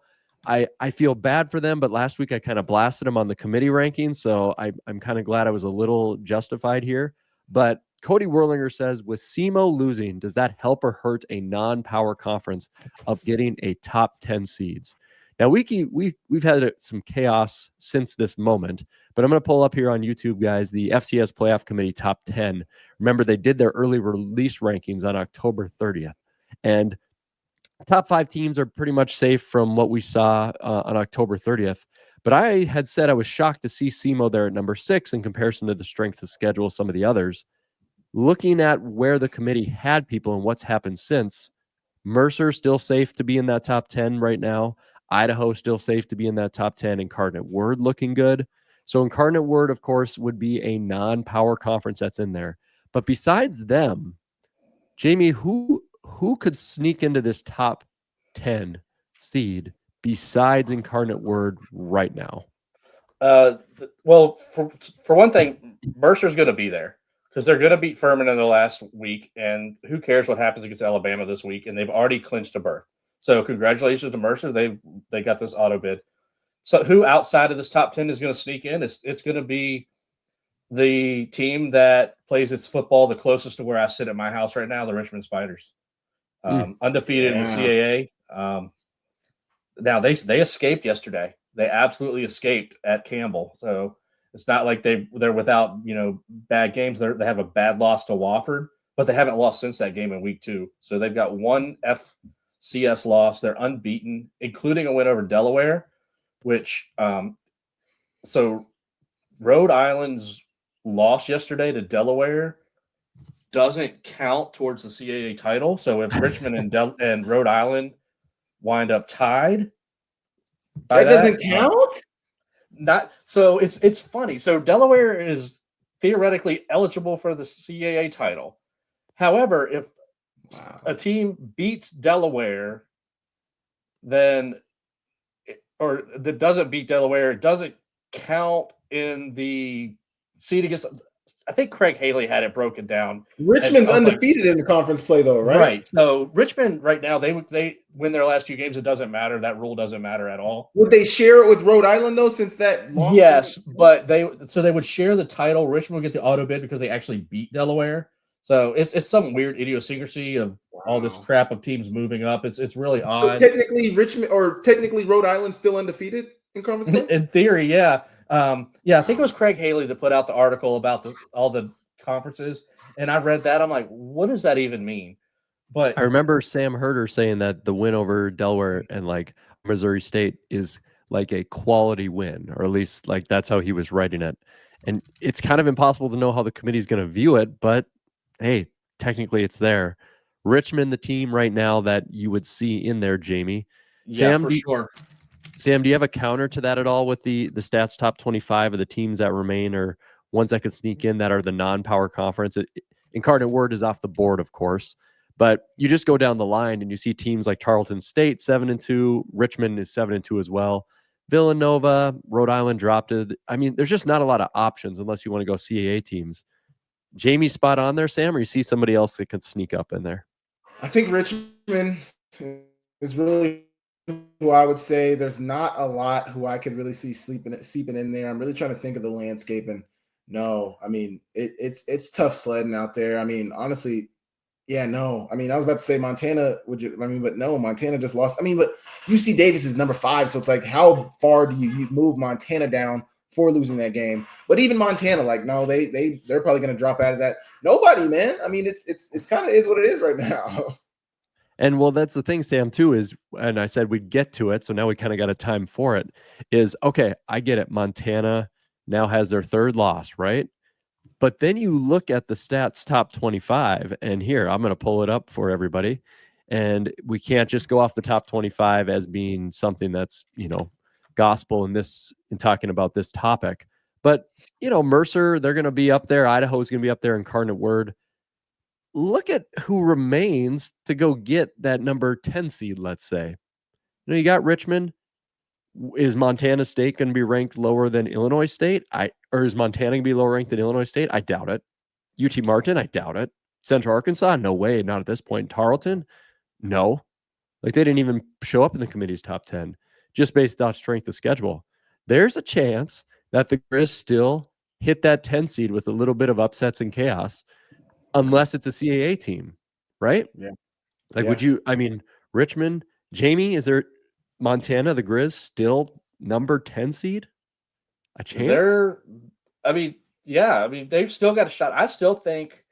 I feel bad for them, but last week I kind of blasted them on the committee rankings, so I'm kind of glad I was a little justified here. But Cody Werlinger says, with SEMO losing, does that help or hurt a non-power conference of getting a top 10 seeds? Now, we've had some chaos since this moment, but I'm going to pull up here on YouTube, guys, the FCS Playoff Committee top 10. Remember, they did their early release rankings on October 30th, and top 5 teams are pretty much safe from what we saw on October 30th. But I had said I was shocked to see SEMO there at number 6 in comparison to the strength of schedule of some of the others. Looking at where the committee had people and what's happened since, Mercer still safe to be in that top 10 right now. Idaho still safe to be in that top 10. Incarnate Word looking good. So Incarnate Word, of course, would be a non-power conference that's in there. But besides them, Jamie, who could sneak into this top 10 seed besides Incarnate Word right now? Well, for one thing, Mercer's going to be there because they're going to beat Furman in the last week, and who cares what happens against Alabama this week? And they've already clinched a berth. So congratulations to Mercer. They got this auto bid. So who outside of this top 10 is going to sneak in? It's going to be the team that plays its football the closest to where I sit at my house right now, the Richmond Spiders. Undefeated in the CAA. Now they escaped yesterday. They absolutely escaped at Campbell. So it's not like they're without bad games. They have a bad loss to Wofford, but they haven't lost since that game in week 2. So they've got one FCS loss. They're unbeaten, including a win over Delaware, which so Rhode Island's loss yesterday to Delaware doesn't count towards the CAA title. So if Richmond and Rhode Island wind up tied, that doesn't count. Not so. It's funny. So Delaware is theoretically eligible for the CAA title. However, if a team beats Delaware, then or that doesn't beat Delaware, it doesn't count in the seed against. I think Craig Haley had it broken down. Richmond's undefeated in the conference play, though, right? Right. So Richmond right now, they win their last 2 games. It doesn't matter. That rule doesn't matter at all. Would they share it with Rhode Island though? Since that loss yes, but they would share the title. Richmond would get the auto bid because they actually beat Delaware. So it's some weird idiosyncrasy of all this crap of teams moving up. It's really odd. So technically Rhode Island's still undefeated in conference play? In theory, yeah. I think it was Craig Haley that put out the article about all the conferences, and I read that. I'm like, what does that even mean? But I remember Sam Herder saying that the win over Delaware and like Missouri State is like a quality win, or at least like that's how he was writing it. And it's kind of impossible to know how the committee is going to view it, but hey, technically it's there. Richmond, the team right now that you would see in there, Jamie. Yeah, for sure. Sam, do you have a counter to that at all with the stats top 25 of the teams that remain or ones that could sneak in that are the non-power conference? Incarnate Word is off the board, of course, but you just go down the line and you see teams like Tarleton State 7-2, Richmond is 7-2 as well. Villanova, Rhode Island dropped it. I mean, there's just not a lot of options unless you want to go CAA teams. Jamie's spot on there, Sam, or you see somebody else that could sneak up in there? I think Richmond is really who I would say there's not a lot who I could really see seeping in there. I'm really trying to think of the landscape, and no, I mean it's tough sledding out there. I mean, honestly, yeah, no. I mean, I was about to say Montana. But no, Montana just lost. I mean, but UC Davis is number 5, so it's like, how far do you move Montana down for losing that game? But even Montana, like, no, they're probably going to drop out of that. Nobody, man. I mean, it's kind of is what it is right now. And well, that's the thing, Sam, too, is, and I said we'd get to it, so now we kind of got a time for it, is, okay, I get it. Montana now has their 3rd loss, right? But then you look at the stats top 25, and here, I'm going to pull it up for everybody, and we can't just go off the top 25 as being something that's, gospel in talking about this topic. But, Mercer, they're going to be up there. Idaho's going to be up there. Incarnate Word. Look at who remains to go get that number 10 seed, let's say. You got Richmond. Is Montana State going to be ranked lower than Illinois State? Or is Montana going to be lower ranked than Illinois State? I doubt it. UT Martin? I doubt it. Central Arkansas? No way. Not at this point. Tarleton? No. Like, they didn't even show up in the committee's top 10, just based off strength of schedule. There's a chance that the Griz still hit that 10 seed with a little bit of upsets and chaos, unless it's a CAA team, right? Yeah. Like, would you, I mean, Richmond, Jamie, is there Montana, the Griz, still number 10 seed? A chance? They've still got a shot. I still think.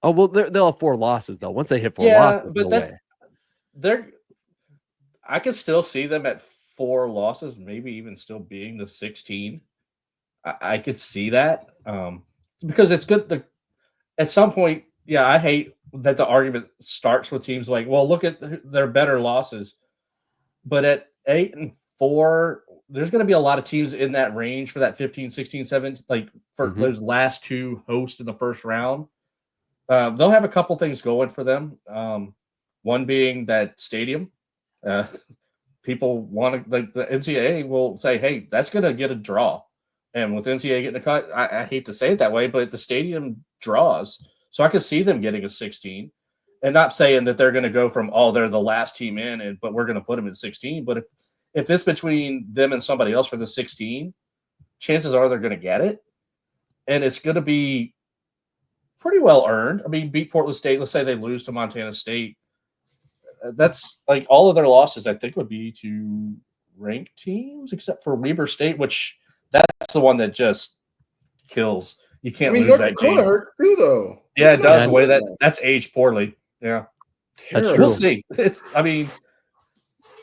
Oh, well, they'll have 4 losses, though. Once they hit 4 losses, but I could still see them at 4 losses, maybe even still being the 16. I could see that because it's good. At some point, I hate that the argument starts with teams like, well, look at their better losses. But at 8-5 there's going to be a lot of teams in that range for that 15, 16, 17, like for those last two hosts in the first round. They'll have a couple things going for them. One being that stadium. People want to, like, the NCAA will say, hey, that's going to get a draw. And with NCAA getting a cut, I hate to say it that way, but the stadium draws. So I could see them getting a 16. And not saying that they're going to go from, they're the last team in, but we're going to put them in 16. But if it's between them and somebody else for the 16, chances are they're going to get it. And it's going to be pretty well earned. I mean, beat Portland State. Let's say they lose to Montana State. That's like all of their losses, I think, would be to ranked teams, except for Weber State, which that's the one that just kills. You can't lose North that Dakota game. hurts too, though. Yeah, it does. The way that's aged poorly. Yeah, that's true. We'll see.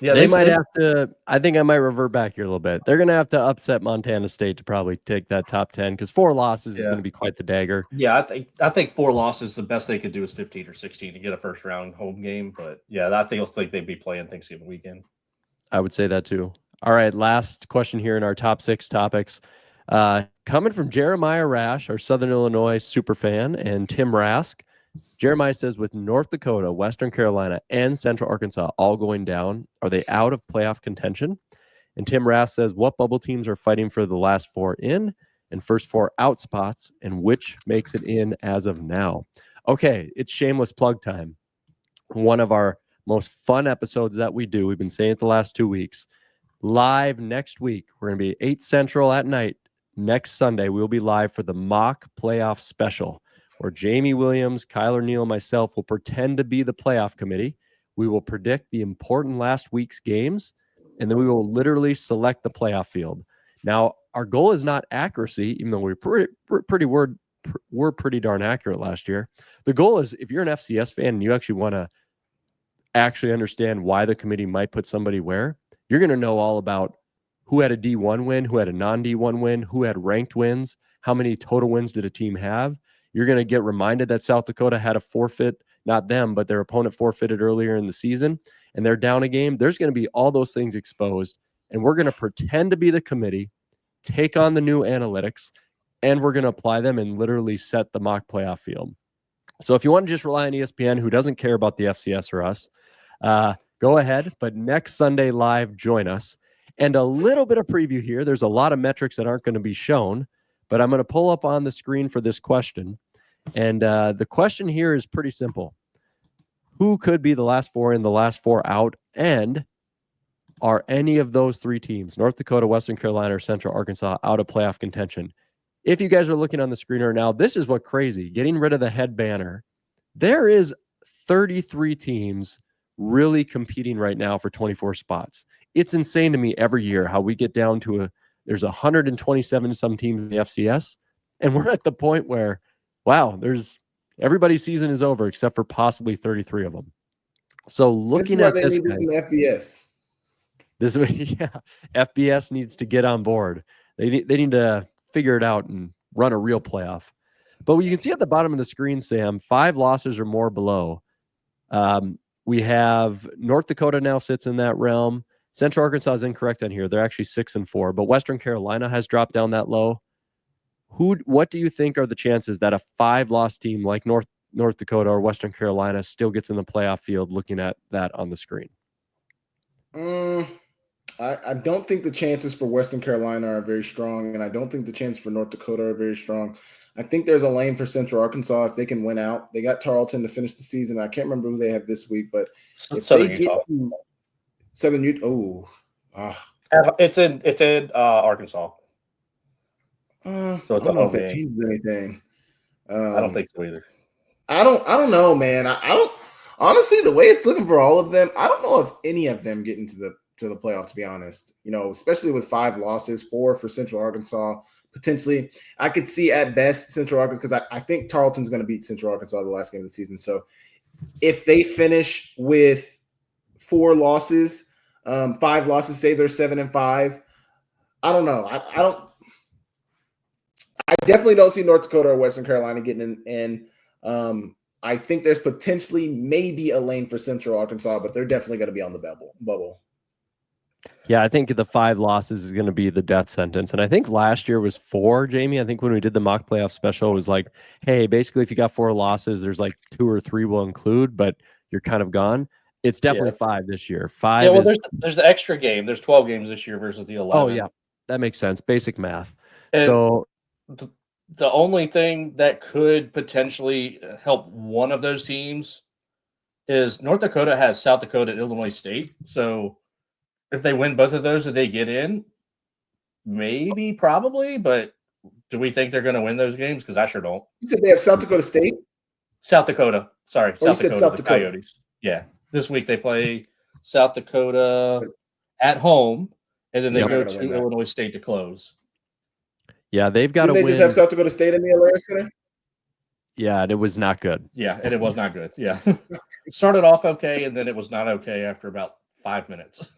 They might have to. I think I might revert back here a little bit. They're going to have to upset Montana State to probably take that top 10 because 4 losses is going to be quite the dagger. Yeah, I think 4 losses, the best they could do is 15 or 16 to get a first round home game. But yeah, I think they'd be playing Thanksgiving weekend. I would say that too. All right, last question here in our top 6 topics. Coming from Jeremiah Rash, our Southern Illinois super fan, and Tim Rask. Jeremiah says, with North Dakota, Western Carolina, and Central Arkansas all going down, are they out of playoff contention? And Tim Rask says, what bubble teams are fighting for the last 4 in and first 4 out spots, and which makes it in as of now? Okay, it's shameless plug time. One of our most fun episodes that we do, we've been saying it the last 2 weeks, live next week. We're going to be 8 Central at night. Next Sunday, we'll be live for the mock playoff special, where Jamie Williams, Kyler Neal, and myself will pretend to be the playoff committee. We will predict the important last week's games, and then we will literally select the playoff field. Now, our goal is not accuracy, even though we're pretty darn accurate last year. The goal is, if you're an FCS fan and you actually want to actually understand why the committee might put somebody where, you're going to know all about who had a D1 win, who had a non-D1 win, who had ranked wins, how many total wins did a team have. You're going to get reminded that South Dakota had a forfeit, not them, but their opponent forfeited earlier in the season, and they're down a game. There's going to be all those things exposed, and we're going to pretend to be the committee, take on the new analytics, and we're going to apply them and literally set the mock playoff field. So if you want to just rely on ESPN, who doesn't care about the FCS or us, go ahead. But next Sunday live, join us. And a little bit of preview here. There's a lot of metrics that aren't going to be shown, but I'm going to pull up on the screen for this question. And the question here is pretty simple. Who could be the last 4 in, the last 4 out? And are any of those 3 teams, North Dakota, Western Carolina, or Central Arkansas, out of playoff contention? If you guys are looking on the screen right now, this is what crazy. Getting rid of the head banner. There is 33 teams really competing right now for 24 spots. It's insane to me every year how we get down to there's 127 some teams in the FCS, and we're at the point where, wow, everybody's season is over except for possibly 33 of them. So looking at this, FBS. FBS needs to get on board. They need to figure it out and run a real playoff. But you can see at the bottom of the screen, Sam, 5 losses or more below. We have North Dakota now sits in that realm. Central Arkansas is incorrect on here. They're actually 6-4, but Western Carolina has dropped down that low. What do you think are the chances that a 5-loss team like North Dakota or Western Carolina still gets in the playoff field, looking at that on the screen? I don't think the chances for Western Carolina are very strong, and I don't think the chances for North Dakota are very strong. I think there's a lane for Central Arkansas if they can win out. They got Tarleton to finish the season. I can't remember who they have this week, but if Southern they Utah. get to Southern Utah, it's in Arkansas. So it's I don't know if that changes anything. I don't think so either. I don't know, man. I don't honestly, the way it's looking for all of them, I don't know if any of them get into the playoff, to be honest. Especially with 5 losses, 4 for Central Arkansas. Potentially, I could see at best Central Arkansas, because I think Tarleton's going to beat Central Arkansas the last game of the season. So if they finish with 4 losses, 5 losses, say they're 7-5, I don't know. I definitely don't see North Dakota or Western Carolina getting in. I think there's potentially maybe a lane for Central Arkansas, but they're definitely going to be on the bubble. Yeah, I think the 5 losses is going to be the death sentence. And I think last year was 4, Jamie. I think when we did the mock playoff special, it was like, hey, basically, if you got 4 losses, there's like 2 or 3 will include, but you're kind of gone. It's definitely 5 this year. 5 Yeah, well, is... there's the extra game. There's 12 games this year versus the 11. Oh, yeah. That makes sense. Basic math. And so the only thing that could potentially help one of those teams is North Dakota has South Dakota and Illinois State. So if they win both of those, do they get in? Maybe, probably, but do we think they're going to win those games? Because I sure don't. You said they have South Dakota State? South Dakota. Sorry, Oh, South Dakota, Coyotes. Yeah. This week they play South Dakota at home, and then they go to Illinois State to close. Yeah, they've got to win. Did they just have South Dakota State in the Alaris Center? Yeah, and it was not good. Yeah, and it was not good. Yeah. Started off okay, and then it was not okay after about 5 minutes.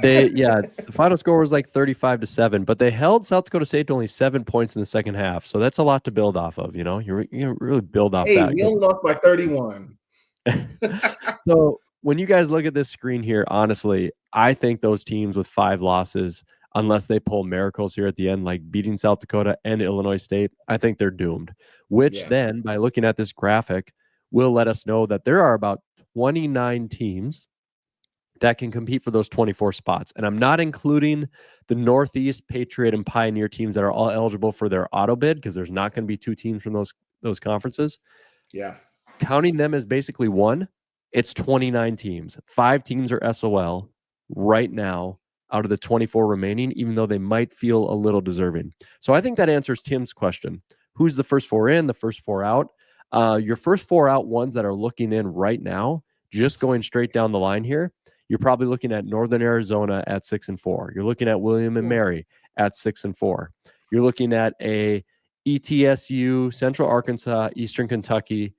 The final score was like 35-7, but they held South Dakota State to only 7 points in the second half. So that's a lot to build off of, you really build off that. Hey, we only lost by 31. So when you guys look at this screen here, honestly, I think those teams with 5 losses, unless they pull miracles here at the end, like beating South Dakota and Illinois State, I think they're doomed. Which then, by looking at this graphic, will let us know that there are about 29 teams that can compete for those 24 spots. And I'm not including the Northeast, Patriot, and Pioneer teams that are all eligible for their auto bid, because there's not going to be 2 teams from those conferences. Yeah. Counting them as basically one, it's 29 teams. 5 teams are SOL right now out of the 24 remaining, even though they might feel a little deserving. So I think that answers Tim's question. Who's the first 4 in, the first 4 out? Your first 4 out ones that are looking in right now, just going straight down the line here, you're probably looking at Northern Arizona at 6-4. You're looking at William and Mary at 6-4. You're looking at a ETSU, Central Arkansas, Eastern Kentucky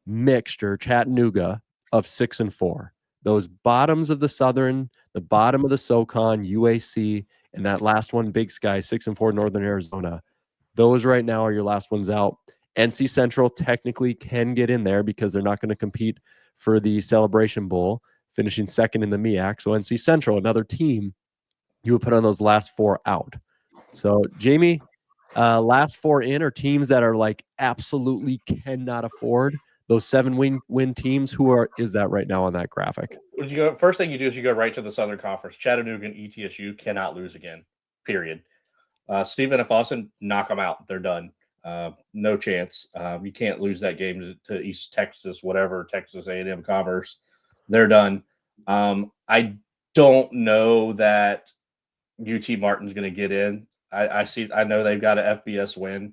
mixture, Chattanooga, of 6-4. Those bottoms of the Southern, the bottom of the SoCon, UAC, and that last one, Big Sky, 6-4, Northern Arizona. Those right now are your last ones out. NC Central technically can get in there because they're not going to compete for the Celebration Bowl, finishing second in the MEAC. So NC Central, another team you would put on those last 4 out. So Jamie, last 4 in are teams that are like absolutely cannot afford those 7 win teams. Is that right now on that graphic? When you go, first thing you do is you go right to the Southern Conference. Chattanooga and ETSU cannot lose again, period. Stephen F. Austin, knock them out. They're done. No chance. You can't lose that game to East Texas, whatever, Texas A&M Commerce. They're done. I don't know that UT Martin's going to get in. I know they've got an FBS win.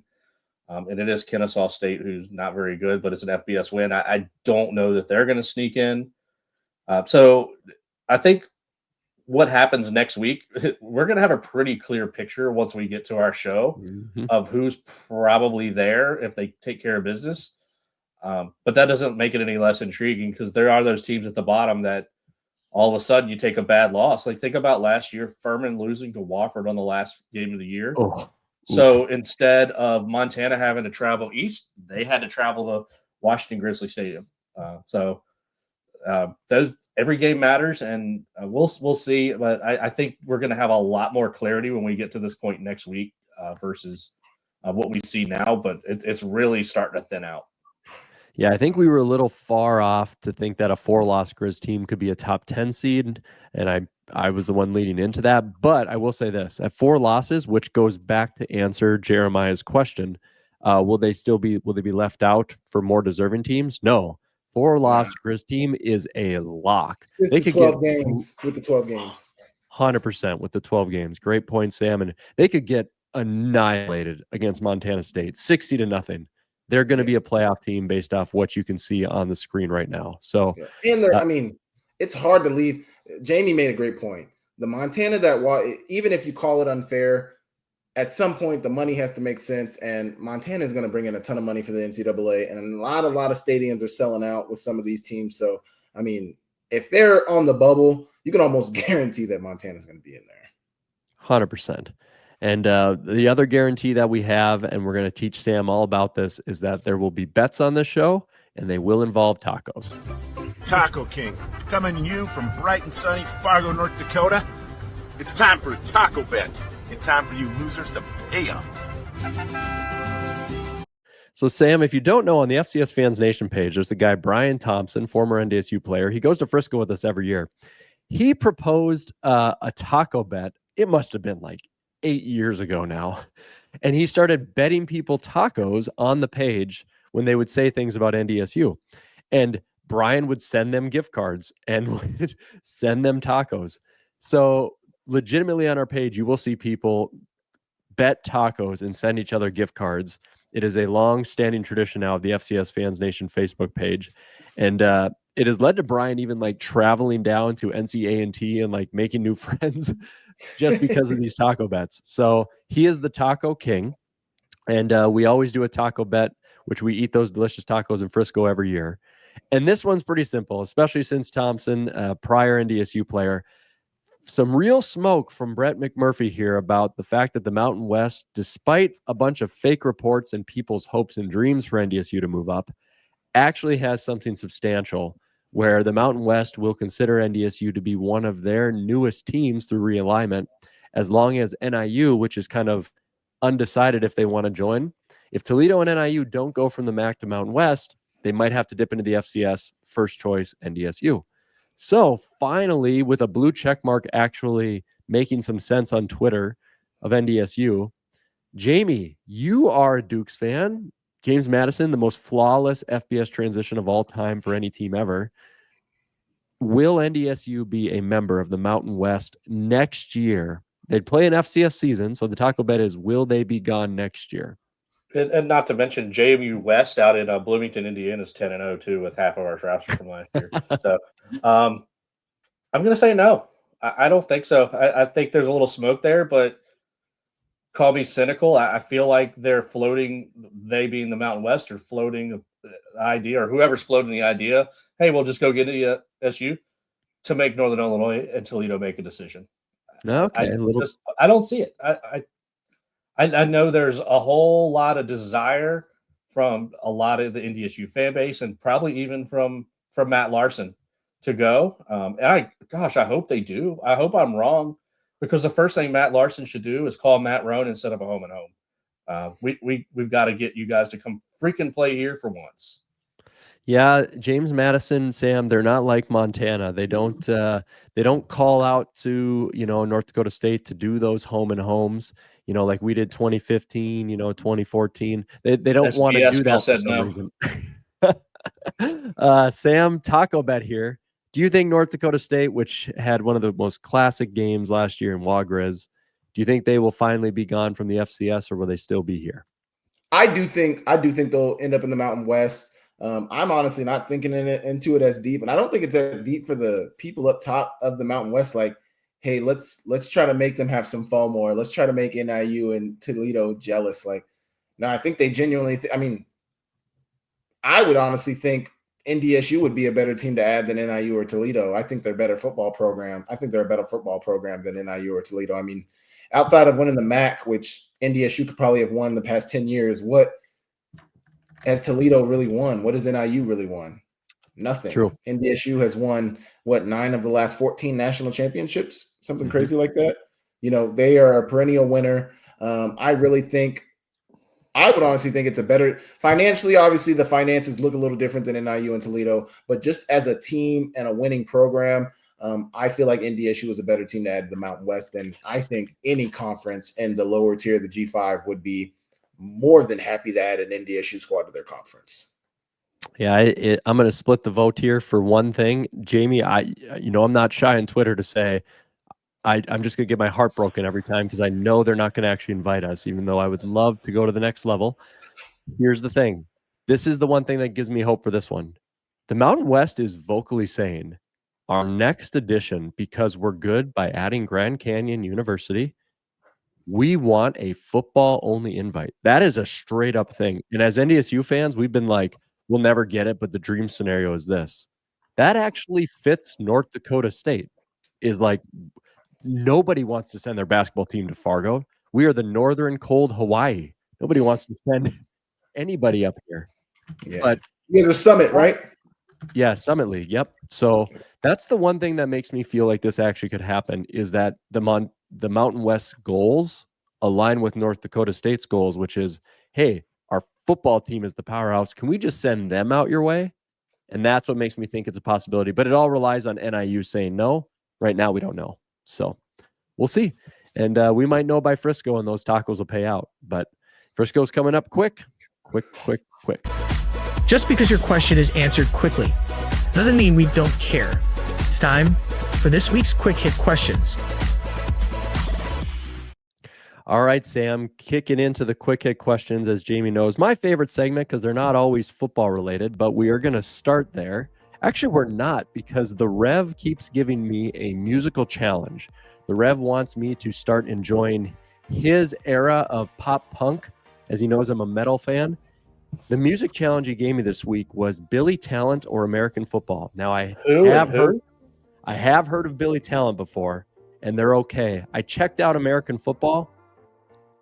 And it is Kennesaw State, who's not very good, but it's an FBS win. I don't know that they're going to sneak in. So I think what happens next week, we're going to have a pretty clear picture once we get to our show of who's probably there if they take care of business. But that doesn't make it any less intriguing, because there are those teams at the bottom that all of a sudden you take a bad loss. Like, think about last year, Furman losing to Wofford on the last game of the year. Oh. So instead of Montana having to travel east, they had to travel to Washington Grizzly Stadium. Every game matters, and we'll see. But I think we're going to have a lot more clarity when we get to this point next week versus what we see now. But it's really starting to thin out. Yeah, I think we were a little far off to think that a 4-loss Grizz team could be a top 10 seed, and I was the one leading into that. But I will say this, at 4 losses, which goes back to answer Jeremiah's question, will they be left out for more deserving teams? No. 4-loss Grizz team is a lock. They could 12 games with the 12 games. 100% with the 12 games. Great point, Sam. And they could get annihilated against Montana State, 60-0. They're going to be a playoff team based off what you can see on the screen right now. So, and it's hard to leave. Jamie made a great point. The Montana even if you call it unfair, at some point the money has to make sense, and Montana is going to bring in a ton of money for the NCAA, and a lot of stadiums are selling out with some of these teams. So, I mean, if they're on the bubble, you can almost guarantee that Montana is going to be in there. 100%. And the other guarantee that we have, and we're going to teach Sam all about this, is that there will be bets on this show, and they will involve tacos. Taco King, coming to you from bright and sunny Fargo, North Dakota. It's time for a taco bet, and time for you losers to pay up. So, Sam, if you don't know, on the FCS Fans Nation page, there's the guy Brian Thompson, former NDSU player. He goes to Frisco with us every year. He proposed a taco bet. It must have been like 8 years ago now. And he started betting people tacos on the page when they would say things about NDSU. And Brian would send them gift cards and would send them tacos. So legitimately on our page, you will see people bet tacos and send each other gift cards. It is a long-standing tradition now of the FCS Fans Nation Facebook page. And it has led to Brian even like traveling down to NCA&T and like making new friends just because of these taco bets. So he is the taco king. And we always do a taco bet, which we eat those delicious tacos in Frisco every year. And this one's pretty simple, especially since Thompson, prior NDSU player. Some real smoke from Brett McMurphy here about the fact that the Mountain West, despite a bunch of fake reports and people's hopes and dreams for NDSU to move up, actually has something substantial where the Mountain West will consider NDSU to be one of their newest teams through realignment, as long as NIU, which is kind of undecided if they want to join. If Toledo and NIU don't go from the MAC to Mountain West, they might have to dip into the FCS, first choice NDSU. So finally, with a blue check mark actually making some sense on Twitter of NDSU, Jamie, you are a Dukes fan. James Madison, the most flawless FBS transition of all time for any team ever. Will NDSU be a member of the Mountain West next year? They'd play an FCS season, so the taco bet is, will they be gone next year? And not to mention, JMU West out in Bloomington, Indiana is 10-0 too, with half of our roster from last year. So I'm going to say no. I don't think so. I think there's a little smoke there, but call me cynical. I feel like they're floating, they being the Mountain West, are floating the idea, or whoever's floating the idea, hey, we'll just go get the SU to make Northern Illinois and Toledo make a decision. Okay, I don't see it. I know there's a whole lot of desire from a lot of the NDSU fan base, and probably even from Matt Larson to go. And I hope they do. I hope I'm wrong, because the first thing Matt Larson should do is call Matt Roan instead of a home and home. We've got to get you guys to come freaking play here for once. Yeah, James Madison, Sam, they're not like Montana. They don't call out to, North Dakota State to do those home and homes, like we did 2015, 2014. They don't want to do that for some reason. Sam, taco bet here. Do you think North Dakota State, which had one of the most classic games last year in Griz, do you think they will finally be gone from the FCS, or will they still be here? I do think they'll end up in the Mountain West. I'm honestly not thinking into it as deep, and I don't think it's as deep for the people up top of the Mountain West. Like, hey, let's try to make them have some FOMO, or let's try to make NIU and Toledo jealous. Like, no, I think they genuinely. I would honestly think NDSU would be a better team to add than NIU or Toledo. I think they're a better football program. I think they're a better football program than NIU or Toledo. I mean, outside of winning the MAC, which NDSU could probably have won the past 10 years, what has Toledo really won? What has NIU really won? Nothing. True. NDSU has won, 9 of the last 14 national championships? Something crazy like that. They are a perennial winner. I would honestly think it's a better – financially, obviously, the finances look a little different than NIU and Toledo. But just as a team and a winning program, I feel like NDSU is a better team to add to the Mountain West than I think any conference in the lower tier, the G5, would be more than happy to add an NDSU squad to their conference. Yeah, I'm going to split the vote here for one thing. Jamie, I'm not shy on Twitter to say I'm just going to get my heart broken every time, because I know they're not going to actually invite us, even though I would love to go to the next level. Here's the thing. This is the one thing that gives me hope for this one. The Mountain West is vocally saying our next edition, because we're good by adding Grand Canyon University, we want a football-only invite. That is a straight-up thing. And as NDSU fans, we've been like, we'll never get it, but the dream scenario is this. That actually fits North Dakota State. Is like, nobody wants to send their basketball team to Fargo. We are the northern cold Hawaii. Nobody wants to send anybody up here. Yeah. But you guys are Summit, right? Yeah, Summit League. Yep. So that's the one thing that makes me feel like this actually could happen is that the Mountain West goals align with North Dakota State's goals, which is, hey, our football team is the powerhouse. Can we just send them out your way? And that's what makes me think it's a possibility. But it all relies on NIU saying no. Right now, we don't know. So we'll see. And we might know by Frisco, and those tacos will pay out. But Frisco's coming up quick. Just because your question is answered quickly doesn't mean we don't care. It's time for this week's Quick Hit Questions. All right, Sam, kicking into the Quick Hit Questions, as Jamie knows, my favorite segment because they're not always football related, but we are going to start there. Actually, we're not, because the Rev keeps giving me a musical challenge. The Rev wants me to start enjoying his era of pop punk. As he knows, I'm a metal fan. The music challenge he gave me this week was Billy Talent or American football. Now, I have heard of Billy Talent before, and they're okay. I checked out American football.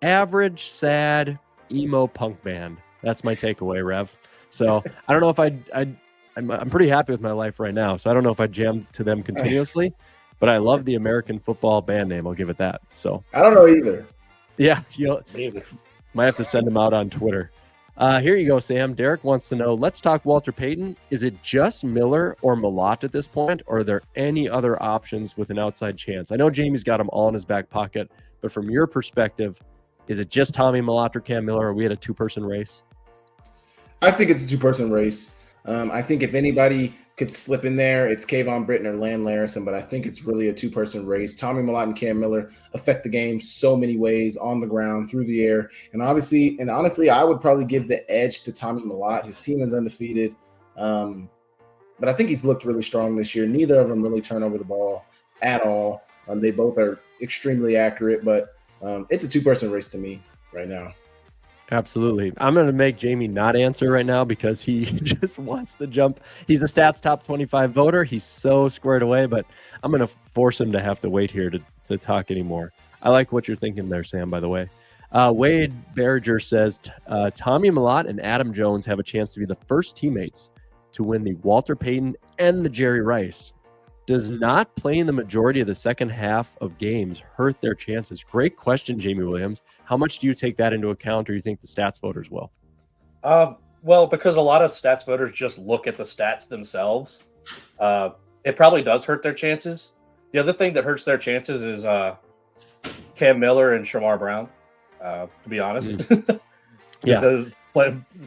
Average, sad, emo punk band. That's my takeaway, Rev. So I don't know if I'm pretty happy with my life right now. So I don't know if I jam to them continuously, but I love the American football band name. I'll give it that. So I don't know either. Yeah, might have to send them out on Twitter. Here you go, Sam. Derek wants to know, let's talk Walter Payton. Is it just Miller or Malott at this point, or are there any other options with an outside chance? I know Jamie's got them all in his back pocket, but from your perspective, is it just Tommy Malott or Cam Miller? Or are we at a two-person race? I think it's a two-person race. I think if anybody could slip in there, it's Kayvon Britton or Lan Larison, but I think it's really a two-person race. Tommy Malott and Cam Miller affect the game so many ways, on the ground, through the air. And honestly, I would probably give the edge to Tommy Malott. His team is undefeated. But I think he's looked really strong this year. Neither of them really turn over the ball at all. They both are extremely accurate, but it's a two-person race to me right now. Absolutely. I'm going to make Jamie not answer right now because he just wants to jump. He's a Stats Top 25 voter. He's so squared away, but I'm going to force him to have to wait here to talk anymore. I like what you're thinking there, Sam, by the way. Wade Berger says, Tommy Malott and Adam Jones have a chance to be the first teammates to win the Walter Payton and the Jerry Rice. Does not playing the majority of the second half of games hurt their chances? Great question, Jamie Williams. How much do you take that into account, or you think the stats voters will? Well, because a lot of stats voters just look at the stats themselves, it probably does hurt their chances. The other thing that hurts their chances is Cam Miller and Shamar Brown, to be honest. Yeah.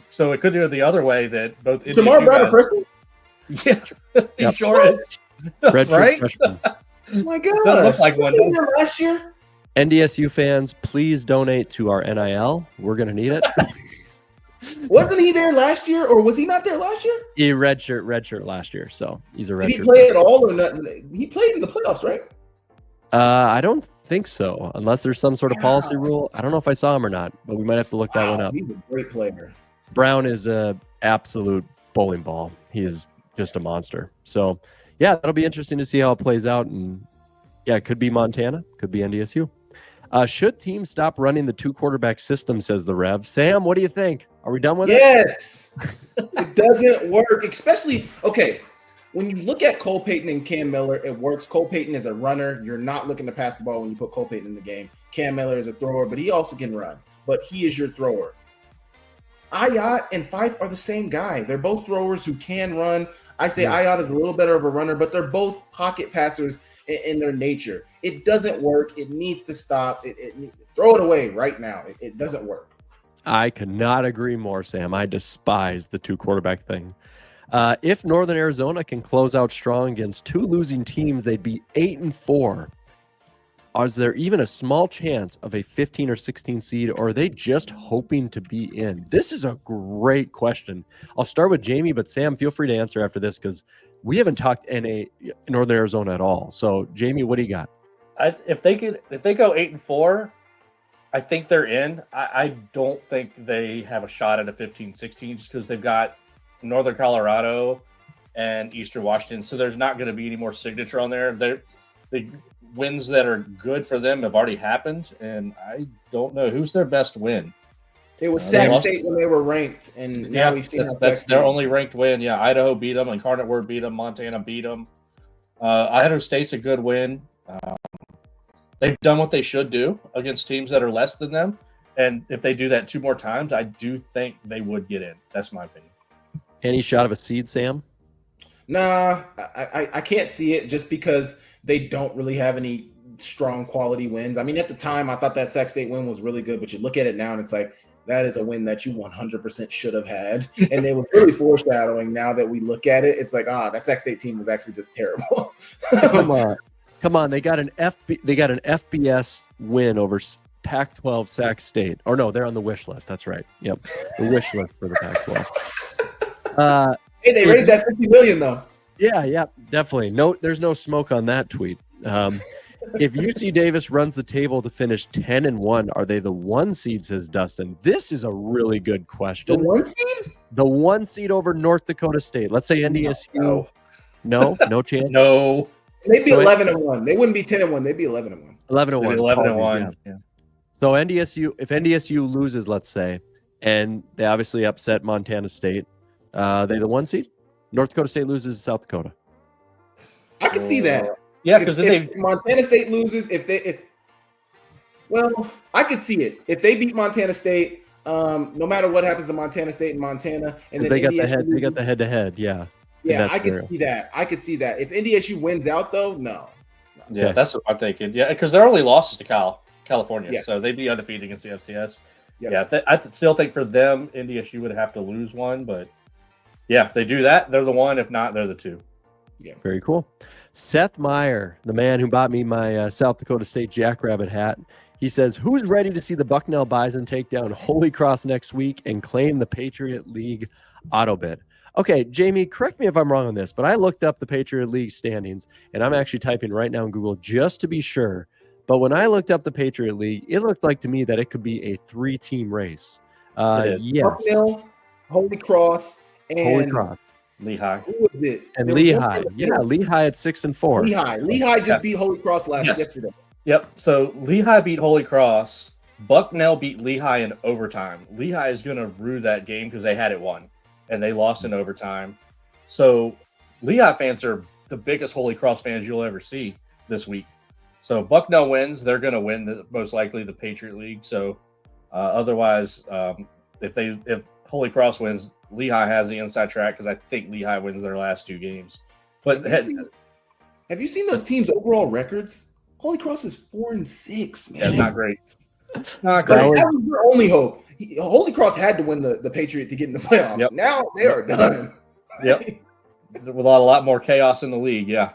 So it could go the other way that both Shamar Brown a freshman? Yeah, he sure is. Right? Oh my God. Doesn't look like one. Last year? NDSU fans, please donate to our NIL. We're going to need it. Wasn't he there last year, or was he not there last year? He redshirt last year, so he's a redshirt. Did he play at all or not? He played in the playoffs, right? I don't think so, unless there's some sort of policy rule. I don't know if I saw him or not, but we might have to look that one up. He's a great player. Brown is a absolute bowling ball. He is just a monster. So, yeah, that'll be interesting to see how it plays out. And, yeah, it could be Montana, could be NDSU. Should teams stop running the two-quarterback system, says the Rev. Sam, what do you think? Are we done with it? Yes. It doesn't work, especially, okay, when you look at Cole Payton and Cam Miller, it works. Cole Payton is a runner. You're not looking to pass the ball when you put Cole Payton in the game. Cam Miller is a thrower, but he also can run. But he is your thrower. Ayat and Fife are the same guy. They're both throwers who can run. I say Ayat is a little better of a runner, but they're both pocket passers in their nature. It doesn't work. It needs to stop. Throw it away right now. It doesn't work. I could not agree more, Sam. I despise the two-quarterback thing. If Northern Arizona can close out strong against two losing teams, they'd be 8-4. Is there even a small chance of a 15 or 16 seed, or are they just hoping to be in? This is a great question. I'll start with Jamie, but Sam, feel free to answer after this because we haven't talked Northern Arizona at all. So, Jamie, what do you got? If they go 8-4, I think they're in. I don't think they have a shot at a 15-16 just because they've got Northern Colorado and Eastern Washington. So there's not going to be any more signature on there. The wins that are good for them have already happened, and I don't know who's their best win. It was Sac State when they were ranked, and now we've seen that's their only ranked win. Yeah, Idaho beat them, Incarnate Word beat them, Montana beat them. Idaho State's a good win. They've done what they should do against teams that are less than them, and if they do that 2 more times, I do think they would get in. That's my opinion. Any shot of a seed, Sam? Nah, I can't see it just because they don't really have any strong quality wins. I mean, at the time, I thought that Sac State win was really good, but you look at it now and it's like, that is a win that you 100% should have had. And it was really foreshadowing. Now that we look at it, it's like, that Sac State team was actually just terrible. Come on. They got an FBS win over Pac-12 Sac State. Or no, they're on the wish list. That's right. Yep. The wish list for the Pac-12. Hey, they raised that $50 million though. Yeah, definitely. No, there's no smoke on that tweet. If UC Davis runs the table to finish 10-1, are they the 1 seed, says Dustin? This is a really good question. The 1 seed? The 1 seed over North Dakota State. Let's say NDSU. No chance. No. They'd be 11-1. They wouldn't be 10-1. They'd be 11-1. 11-1. 11-1. Yeah. So if NDSU loses, let's say, and they obviously upset Montana State, they the 1 seed? North Dakota State loses to South Dakota. I could see that. Yeah, because if Montana State loses, I could see it. If they beat Montana State, no matter what happens to Montana State and Montana, and then they got the head-to-head, yeah. Yeah, I could see that. If NDSU wins out, though, no. Yeah, that's what I'm thinking. Yeah, because their only losses to California, so they'd be undefeated against the FCS. Yeah, I still think for them, NDSU would have to lose one, but yeah, if they do that, they're the 1. If not, they're the 2. Yeah, very cool. Seth Meyer, the man who bought me my South Dakota State Jackrabbit hat, he says, who's ready to see the Bucknell Bison take down Holy Cross next week and claim the Patriot League auto bid? Okay, Jamie, correct me if I'm wrong on this, but I looked up the Patriot League standings, and I'm actually typing right now in Google just to be sure. But when I looked up the Patriot League, it looked like to me that it could be a 3-team race. Yes. Bucknell, Holy Cross, and Lehigh. Who was it? And Lehigh. Yeah, Lehigh at 6-4. Lehigh just beat Holy Cross yesterday. Yep. So Lehigh beat Holy Cross. Bucknell beat Lehigh in overtime. Lehigh is going to rue that game because they had it won, and they lost in overtime. So Lehigh fans are the biggest Holy Cross fans you'll ever see this week. So Bucknell wins, they're going to win most likely the Patriot League. So otherwise, if Holy Cross wins, Lehigh has the inside track because I think Lehigh wins their last 2 games. But have you seen those teams' overall records? Holy Cross is 4-6, man. Yeah, not great. Not great. That was their only hope. Holy Cross had to win the Patriot to get in the playoffs. Yep. Now they are done. Yep. With a lot more chaos in the league, yeah.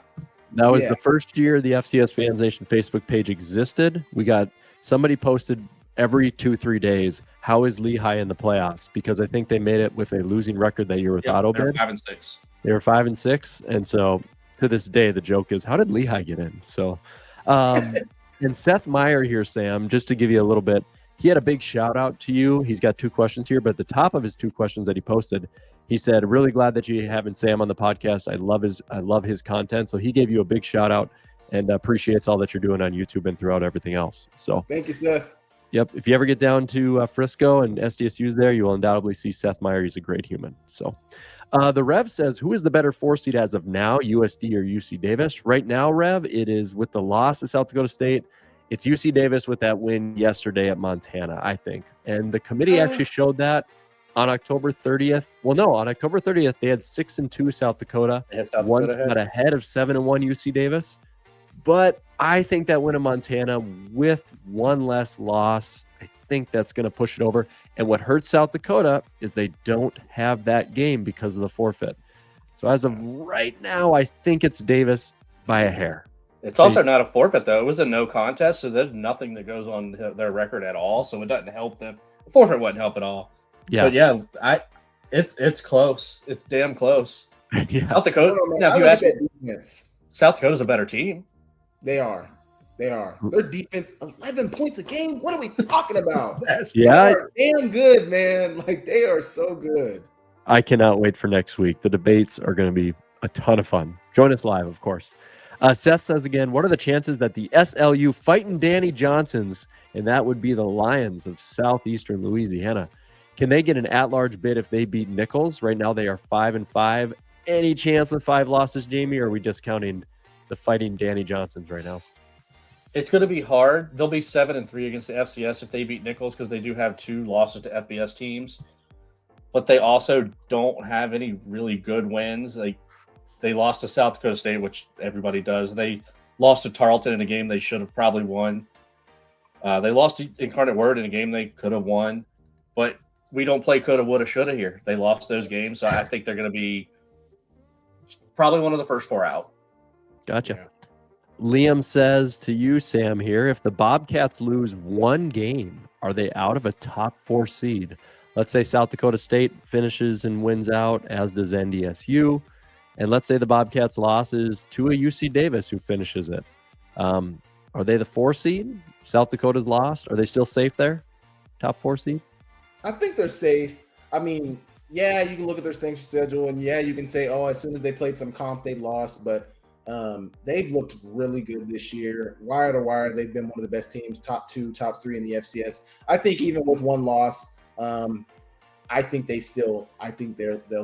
That was the first year the FCS Fans Nation Facebook page existed. We got somebody posted every 2-3 days, how is Lehigh in the playoffs? Because I think they made it with a losing record that year with auto bid. 5-6. They were 5-6, and so to this day the joke is, how did Lehigh get in? So, and Seth Meyer here, Sam, just to give you a little bit, he had a big shout out to you. He's got 2 questions here, but at the top of his 2 questions that he posted, he said, really glad that you having Sam on the podcast. I love his content. So he gave you a big shout out and appreciates all that you're doing on YouTube and throughout everything else. So thank you, Seth. Yep. If you ever get down to Frisco and SDSU's there, you will undoubtedly see Seth Meyer. He's a great human. So the Rev says, who is the better 4 seed as of now, USD or UC Davis? Right now, Rev, it is with the loss to South Dakota State. It's UC Davis with that win yesterday at Montana, I think. And the committee actually showed that on October 30th. Well, no, on October 30th, they had 6-2 South Dakota. One's got ahead of 7-1 UC Davis. But I think that win in Montana with 1 less loss, I think that's going to push it over. And what hurts South Dakota is they don't have that game because of the forfeit. So as of right now, I think it's Davis by a hair. It's also not a forfeit, though. It was a no contest, so there's nothing that goes on their record at all. So it doesn't help them. The forfeit wouldn't help at all. Yeah, but yeah, it's close. It's damn close. Yeah. South Dakota. Now, if you ask me, South Dakota's a better team. They are. Their defense, 11 points a game. What are we talking about? They are damn good, man. Like, they are so good. I cannot wait for next week. The debates are going to be a ton of fun. Join us live, of course. Seth says again, what are the chances that the SLU fighting Danny Johnsons, and that would be the Lions of Southeastern Louisiana, can they get an at-large bid if they beat Nichols? Right now they are 5-5. Any chance with 5 losses, Jamie, or are we discounting the fighting Danny Johnsons right now? It's going to be hard. They'll be 7-3 against the FCS if they beat Nichols because they do have 2 losses to FBS teams. But they also don't have any really good wins. They lost to South Dakota State, which everybody does. They lost to Tarleton in a game they should have probably won. They lost to Incarnate Word in a game they could have won. But we don't play coulda, woulda, shoulda here. They lost those games, so I think they're going to be probably one of the first 4 out. Gotcha. Yeah. Liam says to you, Sam, here, if the Bobcats lose 1 game, are they out of a top 4 seed? Let's say South Dakota State finishes and wins out, as does NDSU. And let's say the Bobcats losses to a UC Davis who finishes it. Are they the 4 seed? South Dakota's lost. Are they still safe there? Top 4 seed? I think they're safe. I mean, yeah, you can look at their strength schedule, and yeah, you can say, oh, as soon as they played some comp, they lost. But they've looked really good this year. Wire to wire, they've been one of the best teams, top 2, top 3 in the FCS. I think even with 1 loss, I think they'll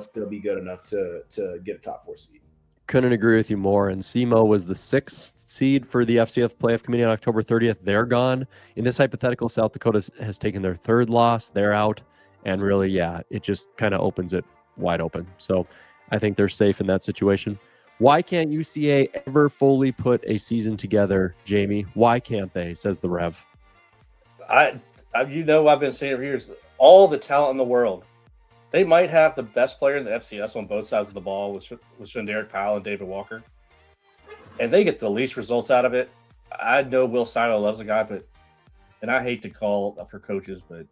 still be good enough to get a top 4 seed. Couldn't agree with you more. And SEMO was the 6th seed for the FCS Playoff Committee on October 30th. They're gone. In this hypothetical, South Dakota has taken their 3rd loss. They're out. And really, yeah, it just kind of opens it wide open. So I think they're safe in that situation. Why can't UCA ever fully put a season together, Jamie? Why can't they, says the Rev? I've been saying for years, all the talent in the world. They might have the best player in the FCS on both sides of the ball with Shanderick Powell and David Walker. And they get the least results out of it. I know Will Silo loves the guy, and I hate to call for coaches, but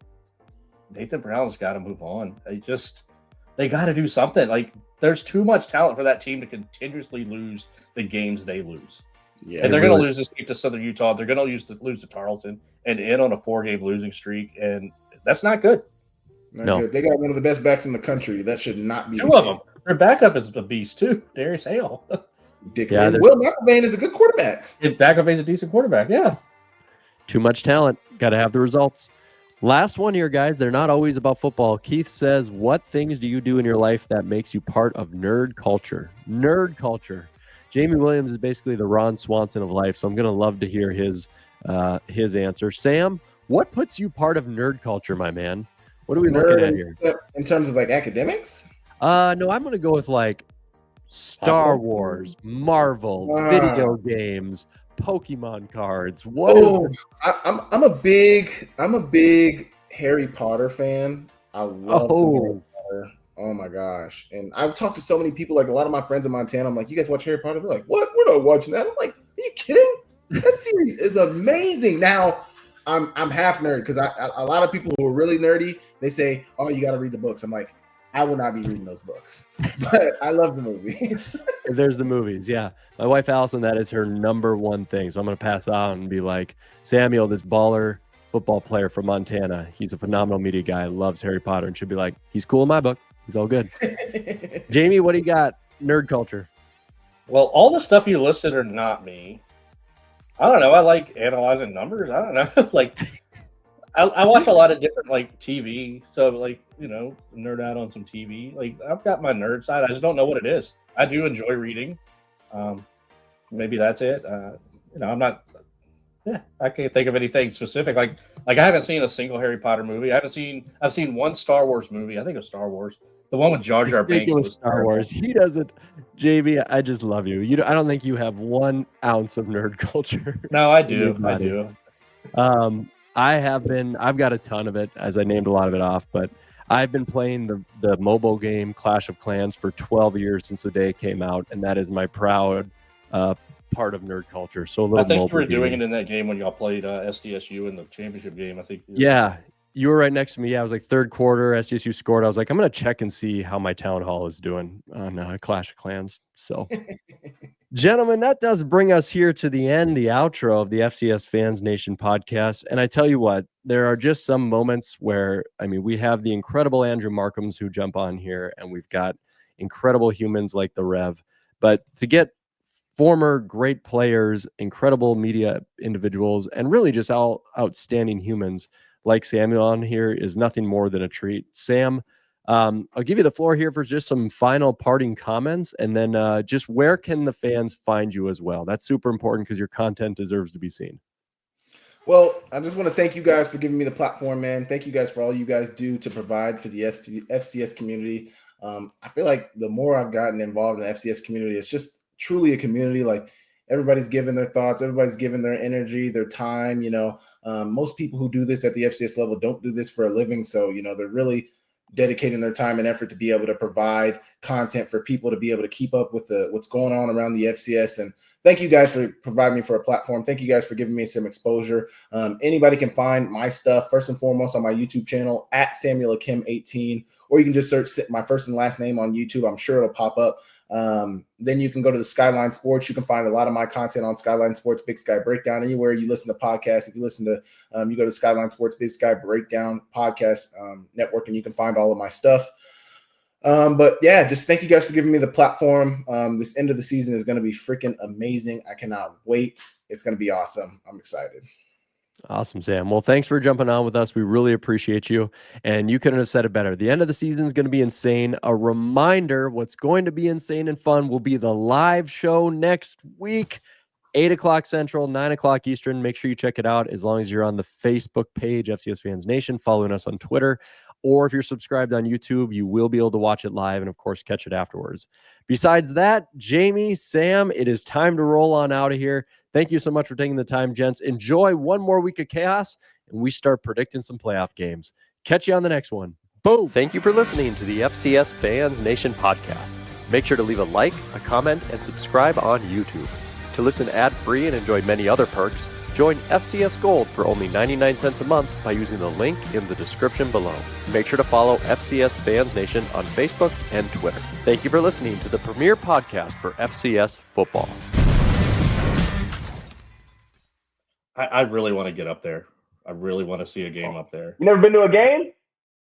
Nathan Brown's got to move on. They got to do something. Like, there's too much talent for that team to continuously lose the games they lose. Yeah, and they're going to lose this week to Southern Utah. They're going to lose to Tarleton and end on a 4-game losing streak, and that's not good. No, good. They got one of the best backs in the country. That should not be 2 of them. Their backup is a beast too, Darius Hale. Yeah, Will McElvain is a good quarterback. McElvain's a decent quarterback. Yeah. Too much talent. Got to have the results. Last one here, guys. They're not always about football. Keith says, what things do you do in your life that makes you part of nerd culture? Nerd culture. Jamie Williams is basically the Ron Swanson of life, so I'm going to love to hear his answer. Sam, what puts you part of nerd culture, my man? What are we looking at here? In terms of like academics? No, I'm going to go with like Star Wars, Marvel, video games, Pokemon cards. I'm a big Harry Potter fan. I love Harry Potter. Oh my gosh. And I've talked to so many people, like a lot of my friends in Montana. I'm like, you guys watch Harry Potter? They're like, what? We're not watching that. I'm like, are you kidding? That series is amazing. Now, I'm half nerd because a lot of people who are really nerdy, they say, oh, you got to read the books. I'm like, I will not be reading those books, but I love the movies. There's the movies. Yeah. My wife, Allison, that is her number one thing. So I'm going to pass out and be like, Samuel, this baller football player from Montana. He's a phenomenal media guy. Loves Harry Potter. And she'll be like, he's cool in my book. He's all good. Jamie, what do you got? Nerd culture. Well, all the stuff you listed are not me. I don't know. I like analyzing numbers. I don't know. Like, I watch a lot of different like TV. So like, nerd out on some TV. Like, I've got my nerd side. I just don't know what it is. I do enjoy reading. Maybe that's it. I'm not. Yeah, I can't think of anything specific. Like I haven't seen a single Harry Potter movie. I've seen one Star Wars movie. I think it was Star Wars. The one with Jar Jar Binks was Star Wars. He doesn't. JV, I just love you. I don't think you have 1 ounce of nerd culture. No, I do. I do. I've got a ton of it, as I named a lot of it off, but I've been playing the mobile game Clash of Clans for 12 years since the day it came out, and that is my proud part of nerd culture. So I think you were doing it in that game when y'all played SDSU in the championship game. I think. Yeah, you were right next to me. Yeah, I was like 3rd quarter. SDSU scored. I was like, I'm going to check and see how my town hall is doing on Clash of Clans. So, gentlemen, that does bring us here to the end, the outro of the FCS Fans Nation podcast. And I tell you what, there are just some moments where, we have the incredible Andrew Markhams who jump on here, and we've got incredible humans like the Rev. But to get former great players, incredible media individuals, and really just all outstanding humans like Samuel on here is nothing more than a treat. Sam, I'll give you the floor here for just some final parting comments, and then just where can the fans find you as well? That's super important because your content deserves to be seen. Well, I just want to thank you guys for giving me the platform, man. Thank you guys for all you guys do to provide for the FCS community. I feel like the more I've gotten involved in the FCS community, it's just truly a community. Like, everybody's giving their thoughts, everybody's giving their energy, their time. Most people who do this at the FCS level don't do this for a living. So, they're really dedicating their time and effort to be able to provide content for people to be able to keep up with what's going on around the FCS. And thank you guys for providing me for a platform. Thank you guys for giving me some exposure. Anybody can find my stuff first and foremost on my YouTube channel at Samuel Akem 18, or you can just search my first and last name on YouTube. I'm sure it'll pop up. Then you can go to the Skyline Sports. You can find a lot of my content on Skyline Sports Big Sky Breakdown. Anywhere you listen to podcasts, if you listen to, you go to Skyline Sports Big Sky Breakdown podcast network, and you can find all of my stuff. But yeah, just thank you guys for giving me the platform. This end of the season is going to be freaking amazing. I cannot wait. It's going to be awesome. I'm excited. Awesome, Sam. Well, thanks for jumping on with us. We really appreciate you. And you couldn't have said it better. The end of the season is going to be insane. A reminder, what's going to be insane and fun will be the live show next week, 8 o'clock Central, 9 o'clock Eastern. Make sure you check it out as long as you're on the Facebook page, FCS Fans Nation, following us on Twitter. Or if you're subscribed on YouTube, you will be able to watch it live and, of course, catch it afterwards. Besides that, Jamie, Sam, it is time to roll on out of here. Thank you so much for taking the time, gents. Enjoy one more week of chaos, and we start predicting some playoff games. Catch you on the next one. Boom. Thank you for listening to the FCS Fans Nation podcast. Make sure to leave a like, a comment, and subscribe on YouTube. To listen ad-free and enjoy many other perks, join FCS Gold for only 99 cents a month by using the link in the description below. Make sure to follow FCS Fans Nation on Facebook and Twitter. Thank you for listening to the premier podcast for FCS football. I really want to get up there. I really want to see a game up there. You never been to a game?